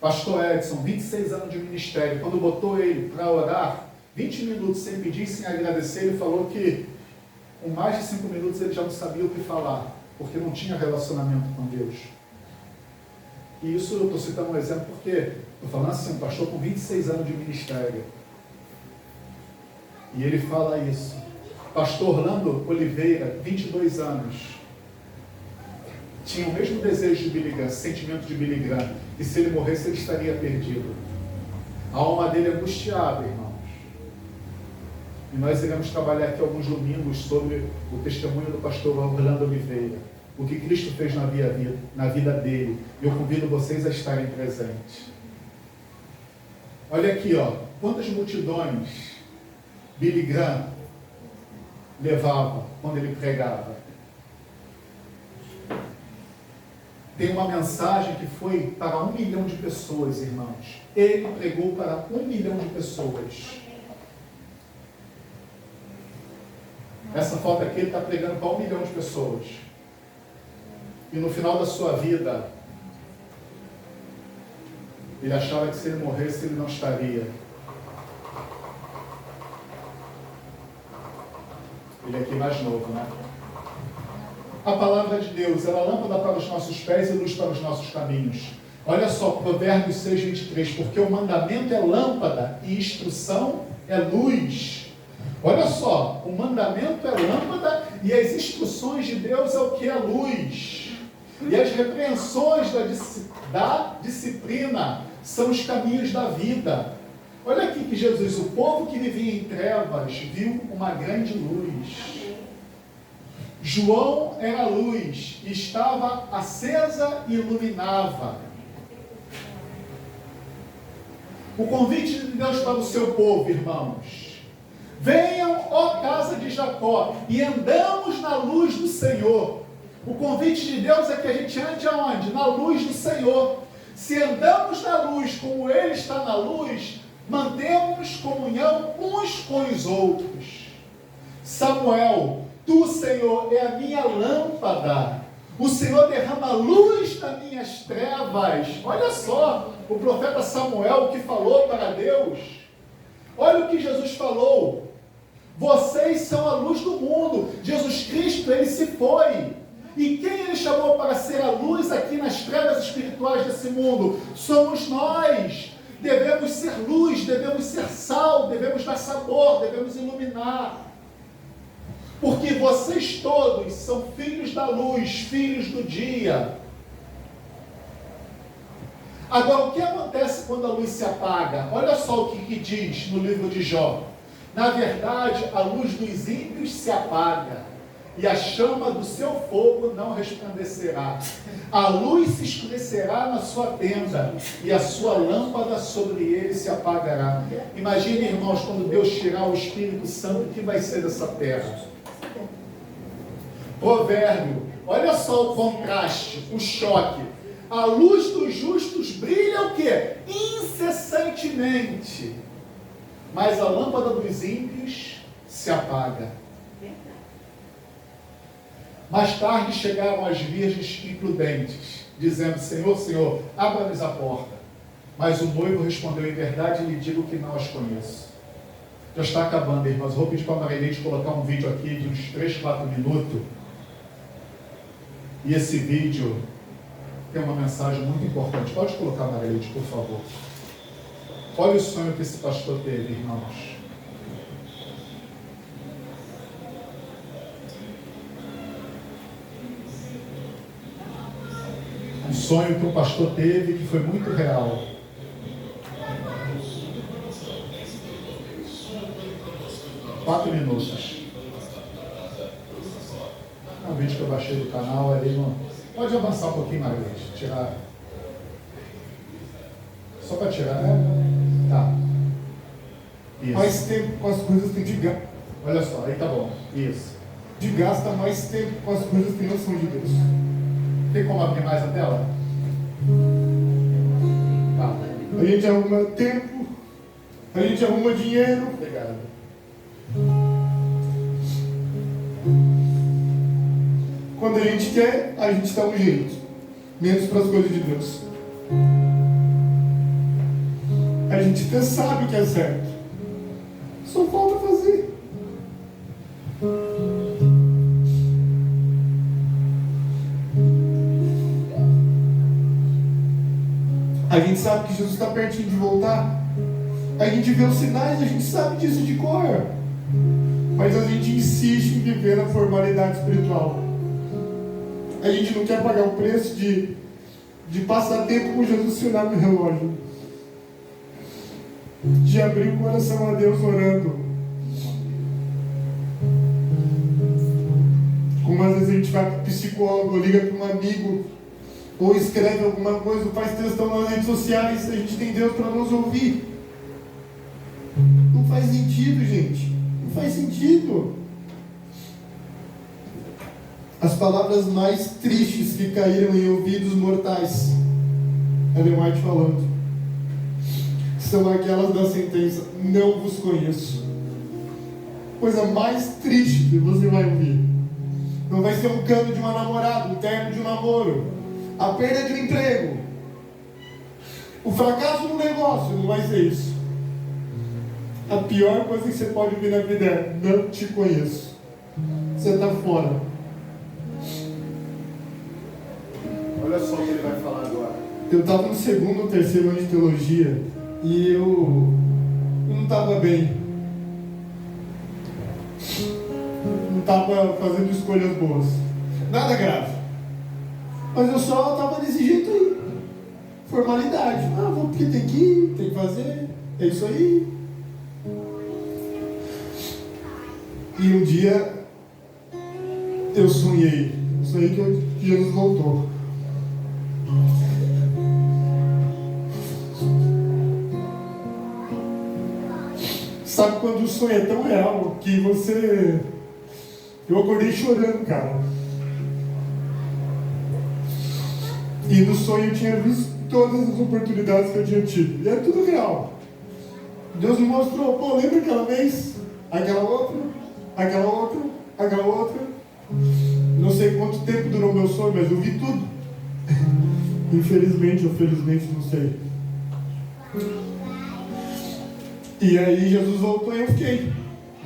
Pastor Edson, 26 anos de ministério, quando botou ele para orar, 20 minutos sem pedir, sem agradecer, ele falou que com mais de 5 minutos ele já não sabia o que falar, porque não tinha relacionamento com Deus. E isso eu estou citando um exemplo porque estou falando assim, um pastor com 26 anos de ministério. E ele fala isso. Pastor Orlando Oliveira, 22 anos, tinha o mesmo desejo de Billy Graham, sentimento de Billy Graham, que se ele morresse ele estaria perdido. A alma dele é angustiada, irmãos. E nós iremos trabalhar aqui alguns domingos sobre o testemunho do pastor Orlando Oliveira, o que Cristo fez na vida dele. E eu convido vocês a estarem presentes. Olha aqui, ó, quantas multidões Billy Graham levava quando ele pregava. Tem uma mensagem que foi para 1 milhão de pessoas, irmãos. Ele pregou para 1 milhão de pessoas. Essa foto aqui ele está pregando para 1 milhão de pessoas. E no final da sua vida, ele achava que se ele morresse ele não estaria. Ele aqui mais novo, né? A palavra de Deus, ela é lâmpada para os nossos pés e luz para os nossos caminhos. Olha só, Provérbios 6:23, porque o mandamento é lâmpada e instrução é luz. Olha só, o mandamento é lâmpada e as instruções de Deus é o que é luz. E as repreensões da disciplina são os caminhos da vida. Olha aqui que Jesus, o povo que vivia em trevas, viu uma grande luz. João era a luz, estava acesa e iluminava. O convite de Deus para o seu povo, irmãos. Venham, ó casa de Jacó, e andamos na luz do Senhor. O convite de Deus é que a gente ande aonde? Na luz do Senhor. Se andamos na luz como Ele está na luz, mantemos comunhão uns com os outros. Samuel, tu, Senhor, é a minha lâmpada. O Senhor derrama luz nas minhas trevas. Olha só, o profeta Samuel que falou para Deus. Olha o que Jesus falou. Vocês são a luz do mundo. Jesus Cristo, Ele se foi. E quem Ele chamou para ser a luz aqui nas trevas espirituais desse mundo? Somos nós. Devemos ser luz, devemos ser sal, devemos dar sabor, devemos iluminar. Porque vocês todos são filhos da luz, filhos do dia. Agora, o que acontece quando a luz se apaga? Olha só o que diz no livro de Jó. Na verdade, a luz dos ímpios se apaga, e a chama do seu fogo não resplandecerá. A luz se escurecerá na sua tenda, e a sua lâmpada sobre ele se apagará. Imagine, irmãos, quando Deus tirar o Espírito Santo, o que vai ser dessa terra? Provérbio, olha só o contraste, o choque. A luz dos justos brilha o quê? Incessantemente. Mas a lâmpada dos ímpios se apaga. Mais tarde chegaram as virgens imprudentes, dizendo: Senhor, Senhor, abra-nos a porta. Mas o noivo respondeu: em verdade lhe digo que não as conheço. Já está acabando, irmãos. Vou pedir para a Marilete colocar um vídeo aqui de uns 3, 4 minutos. E esse vídeo tem uma mensagem muito importante. Pode colocar, Marilete, por favor. Olha o sonho que esse pastor teve, irmãos. Um sonho que o pastor teve que foi muito real. Quatro minutos. É um vídeo que eu baixei do canal ali no... Pode avançar um pouquinho, Marilete. Tirar. Só para tirar, né? Tá. Isso. Mais tempo com as coisas que te gastam. Olha só, aí tá bom. Isso. Te gasta mais tempo com as coisas que não são de Deus. Tem como abrir mais a tela? Tá. A gente arruma tempo, a gente arruma dinheiro. Obrigado. Quando a gente quer, a gente dá um jeito. Menos para as coisas de Deus. A gente até sabe o que é certo. Só falta fazer. A gente sabe que Jesus está pertinho de voltar. A gente vê os sinais, a gente sabe disso de cor. Mas a gente insiste em viver na formalidade espiritual. A gente não quer pagar o preço de passar tempo com Jesus se olhar no relógio. De abrir o coração a Deus orando. Como às vezes a gente vai para o psicólogo, liga para um amigo, ou escreve alguma coisa, ou faz textão nas redes sociais, a gente tem Deus para nos ouvir. Não faz sentido, gente. Não faz sentido. As palavras mais tristes que caíram em ouvidos mortais, Ellen White falando, são aquelas da sentença: não vos conheço. Coisa mais triste que você vai ouvir. Não vai ser um cano de uma namorada, um término de um namoro, a perda de um emprego, o fracasso no negócio. Não vai ser isso. A pior coisa que você pode ouvir na vida é: não te conheço. você está fora. Olha só o que ele vai falar agora. Eu estava no segundo ou terceiro ano de teologia e eu não estava bem. Não estava fazendo escolhas boas. Nada grave. Mas eu só estava desse jeito aí. Formalidade. Ah, vou porque tem que ir, tem que fazer. É isso aí. E um dia eu sonhei que Jesus voltou. Sabe quando o sonho é tão real que você... Eu acordei chorando, cara. E no sonho eu tinha visto todas as oportunidades que eu tinha tido. E é tudo real. Deus me mostrou, pô, lembra aquela vez? Aquela outra? Aquela outra? Aquela outra? Não sei quanto tempo durou meu sonho, mas eu vi tudo. Infelizmente ou felizmente, não sei. E aí Jesus voltou e eu fiquei.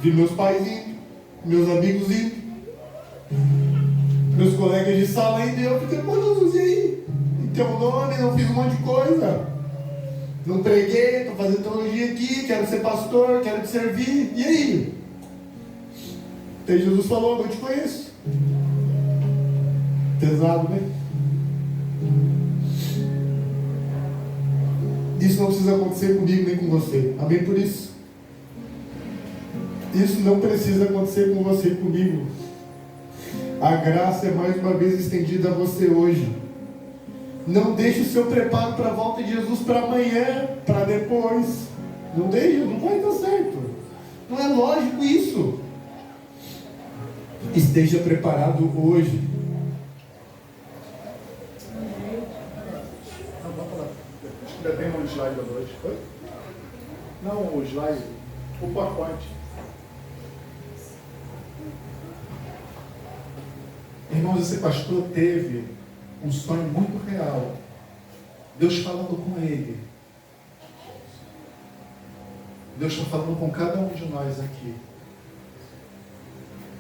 Vi meus pais indo, meus amigos indo, meus colegas de sala indo, e eu fiquei, pô, Jesus, e aí? Não tenho nome, não fiz um monte de coisa. Não preguei, estou fazendo teologia aqui, quero ser pastor, quero te servir. E aí? Aí Jesus falou, eu te conheço. Pesado, né? Isso não precisa acontecer comigo nem com você. Amém por isso? Isso não precisa acontecer com você e comigo. A graça é mais uma vez estendida a você hoje. Não deixe o seu preparo para a volta de Jesus para amanhã, para depois. Não deixe, não vai dar certo. Não é lógico isso. Esteja preparado hoje. Acho que ainda tem um slide à noite, foi? Não, o slide, o PowerPoint. Irmãos, esse pastor teve um sonho muito real. Deus falando com ele. Deus está falando com cada um de nós aqui.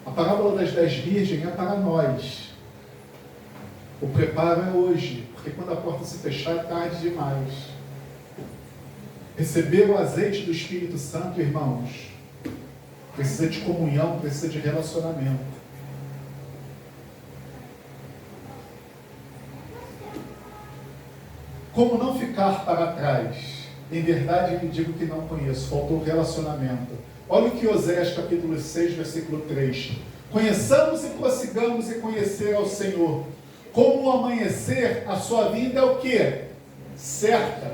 A parábola das 10 virgens é para nós. O preparo é hoje, porque quando a porta se fechar é tarde demais. Receber o azeite do Espírito Santo, irmãos, precisa de comunhão, precisa de relacionamento. Como não ficar para trás? Em verdade, lhe digo que não conheço. Faltou relacionamento. Olha o que Oséias capítulo 6, versículo 3. Conheçamos e prossigamos em conhecer ao Senhor. Como o amanhecer, a sua vinda é o quê? Certa.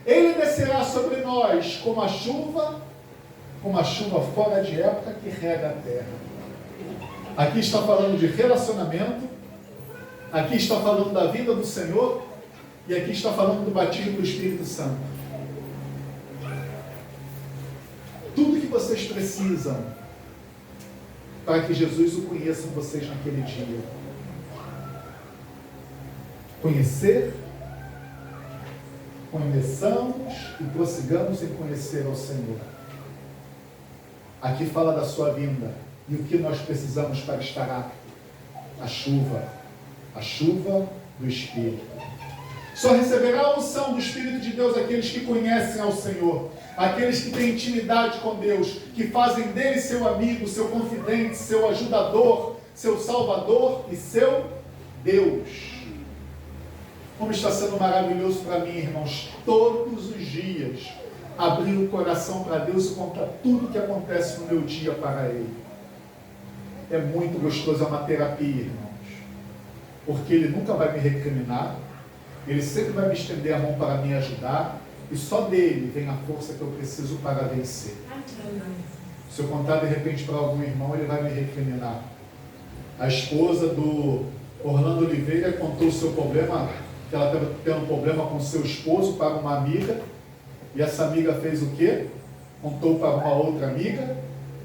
Ele descerá sobre nós como a chuva fora de época que rega a terra. Aqui está falando de relacionamento. Aqui está falando da vinda do Senhor. E aqui está falando do batismo do Espírito Santo. Tudo que vocês precisam para que Jesus o conheça em vocês naquele dia. Conhecer, conheçamos e prossigamos em conhecer ao Senhor. Aqui fala da sua vinda e o que nós precisamos para estar apto. A chuva do Espírito. Só receberá a unção do Espírito de Deus aqueles que conhecem ao Senhor, aqueles que têm intimidade com Deus, que fazem dele seu amigo, seu confidente, seu ajudador, seu salvador e seu Deus. Como está sendo maravilhoso para mim, irmãos, todos os dias abrir o coração para Deus e contar tudo o que acontece no meu dia para Ele. É muito gostoso, é uma terapia, irmãos, porque Ele nunca vai me recriminar. Ele sempre vai me estender a mão para me ajudar, e só dele vem a força que eu preciso para vencer. Se eu contar de repente para algum irmão, ele vai me recriminar. A esposa do Orlando Oliveira contou o seu problema, que ela estava tendo um problema com seu esposo para uma amiga, e essa amiga fez o quê? Contou para uma outra amiga,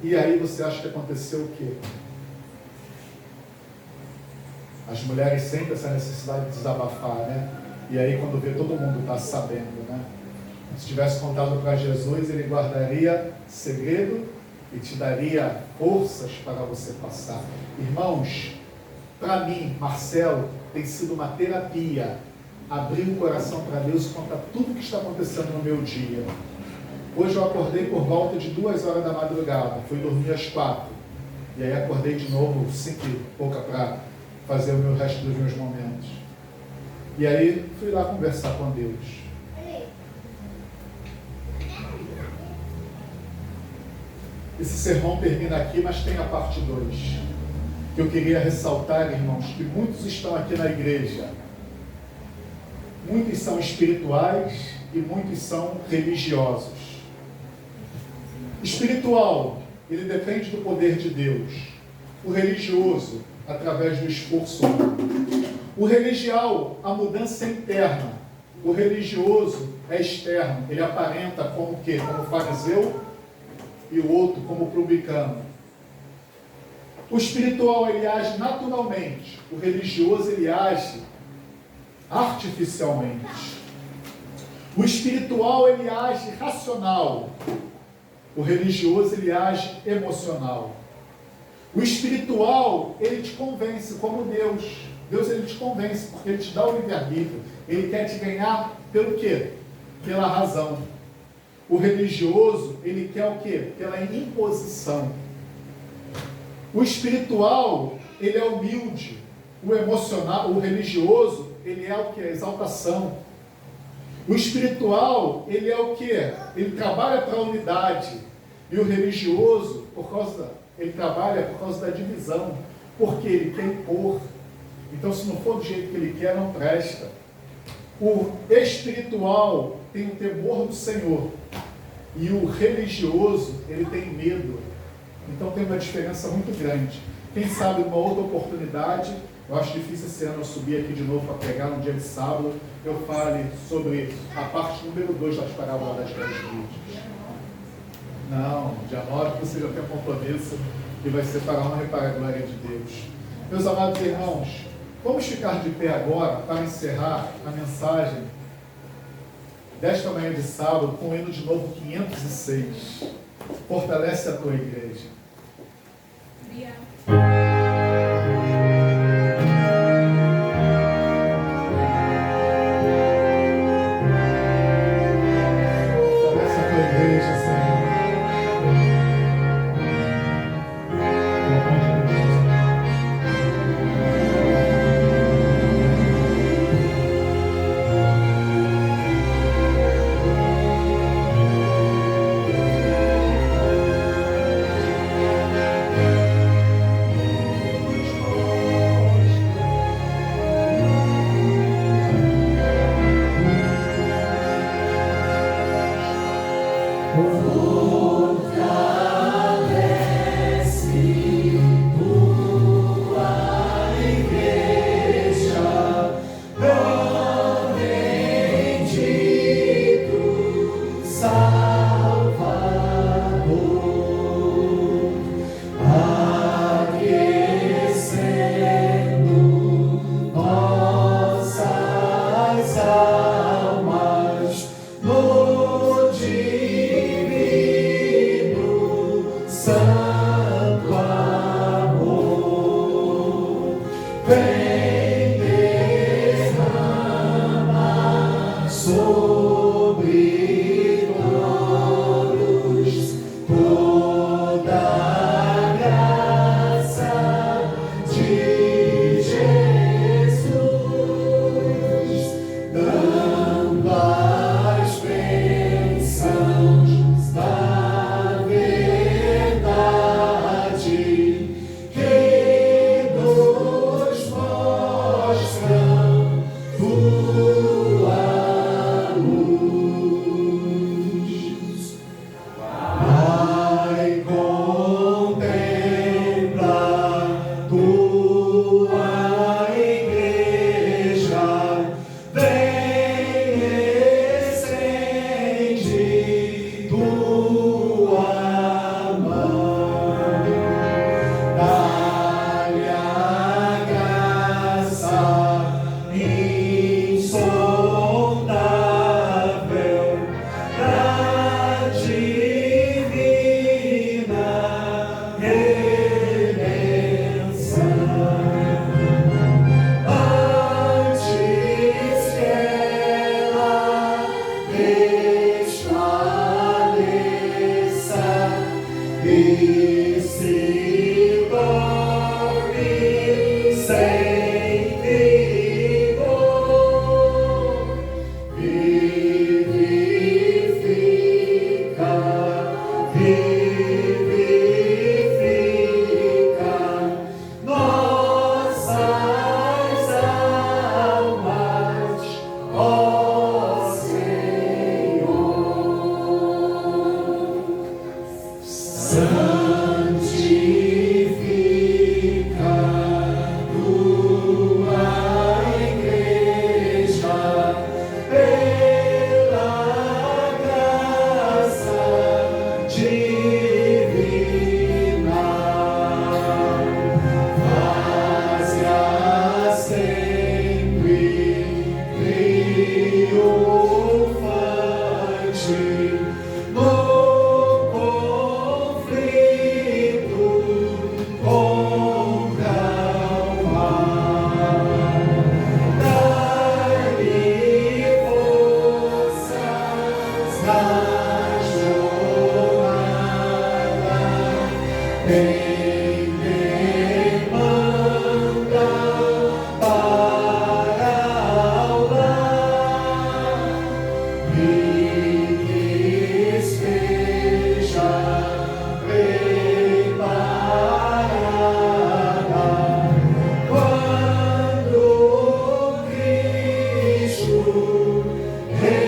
e aí você acha que aconteceu o quê? As mulheres sentem essa necessidade de desabafar, né? E aí quando vê, todo mundo está sabendo, né? Se tivesse contado para Jesus, ele guardaria segredo e te daria forças para você passar. Irmãos, para mim, Marcelo, tem sido uma terapia abrir o coração para Deus e contar tudo o que está acontecendo no meu dia. Hoje eu acordei por volta de 2 horas da madrugada, fui dormir às 4. E aí acordei de novo 5 e pouca para fazer o meu resto dos meus momentos. E aí fui lá conversar com Deus. Esse sermão termina aqui, mas tem a parte 2. Que eu queria ressaltar, irmãos, que muitos estão aqui na igreja. Muitos são espirituais e muitos são religiosos. Espiritual, ele depende do poder de Deus. O religioso, através do esforço humano. O religial, a mudança é interna. O religioso é externo. Ele aparenta como o quê? Como fariseu e o outro como publicano. O espiritual, ele age naturalmente. O religioso, ele age artificialmente. O espiritual, ele age racional. O religioso, ele age emocional. O espiritual, ele te convence como Deus. Deus, ele te convence porque ele te dá o livre-arbítrio. Ele quer te ganhar pelo quê? Pela razão. O religioso, ele quer o quê? Pela imposição. O espiritual, ele é humilde. O emocional, o religioso, ele é o quê? A exaltação. O espiritual, ele é o quê? Ele trabalha para a unidade. E o religioso, ele trabalha por causa da divisão. Porque ele quer impor. Então, se não for do jeito que ele quer, não presta. O espiritual tem o temor do Senhor. E o religioso, ele tem medo. Então, tem uma diferença muito grande. Quem sabe, numa outra oportunidade, eu acho difícil esse ano eu subir aqui de novo para pregar no dia de sábado, eu fale sobre a parte número 2 das parábolas das 10 virgens. Não, dia 9 você já tem um compromisso que vai ser para a honra e para a glória de Deus. Meus amados irmãos, vamos ficar de pé agora para encerrar a mensagem desta manhã de sábado com o hino de novo 506. Fortalece a tua igreja. e se dorme sem vigor, vivifica, vivifica nossas almas, ó Senhor. Santifica tua igreja pela graça divina. Faz-a sempre triunfante no conflito contra o mal. Dá-lhe forças na jornada, tem demanda para o lar, e que esteja preparada quando Cristo regressar.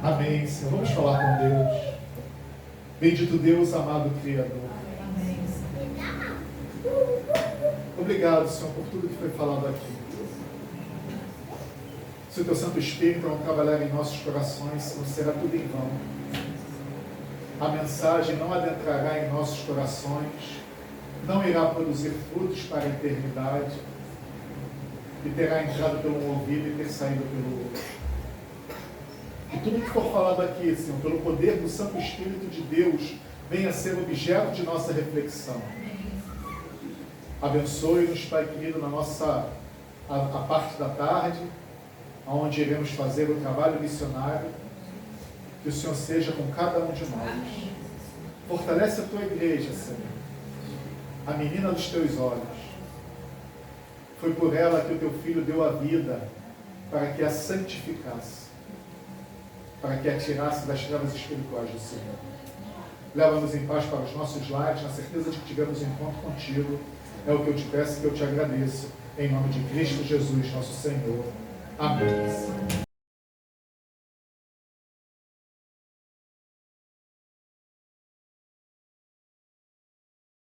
Amém, Senhor. Vamos falar com Deus. Bendito Deus, amado Criador. Obrigado, Senhor, por tudo que foi falado aqui. Se o Teu Santo Espírito não trabalhar em nossos corações, Senhor, será tudo em vão. A mensagem não adentrará em nossos corações, não irá produzir frutos para a eternidade, e terá entrado pelo um ouvido e ter saído pelo outro. Que tudo que for falado aqui, Senhor, pelo poder do Santo Espírito de Deus, venha a ser objeto de nossa reflexão. Abençoe-nos, Pai querido, na nossa a parte da tarde, onde iremos fazer o trabalho missionário. Que o Senhor seja com cada um de nós. Fortalece a Tua igreja, Senhor, a menina dos Teus olhos. Foi por ela que o Teu Filho deu a vida, para que a santificasse, para que a tirasse das trevas espirituais do Senhor. Leva-nos em paz para os nossos lares, na certeza de que tivemos um encontro contigo. É o que eu te peço e que eu te agradeço. Em nome de Cristo Jesus, nosso Senhor. Amém.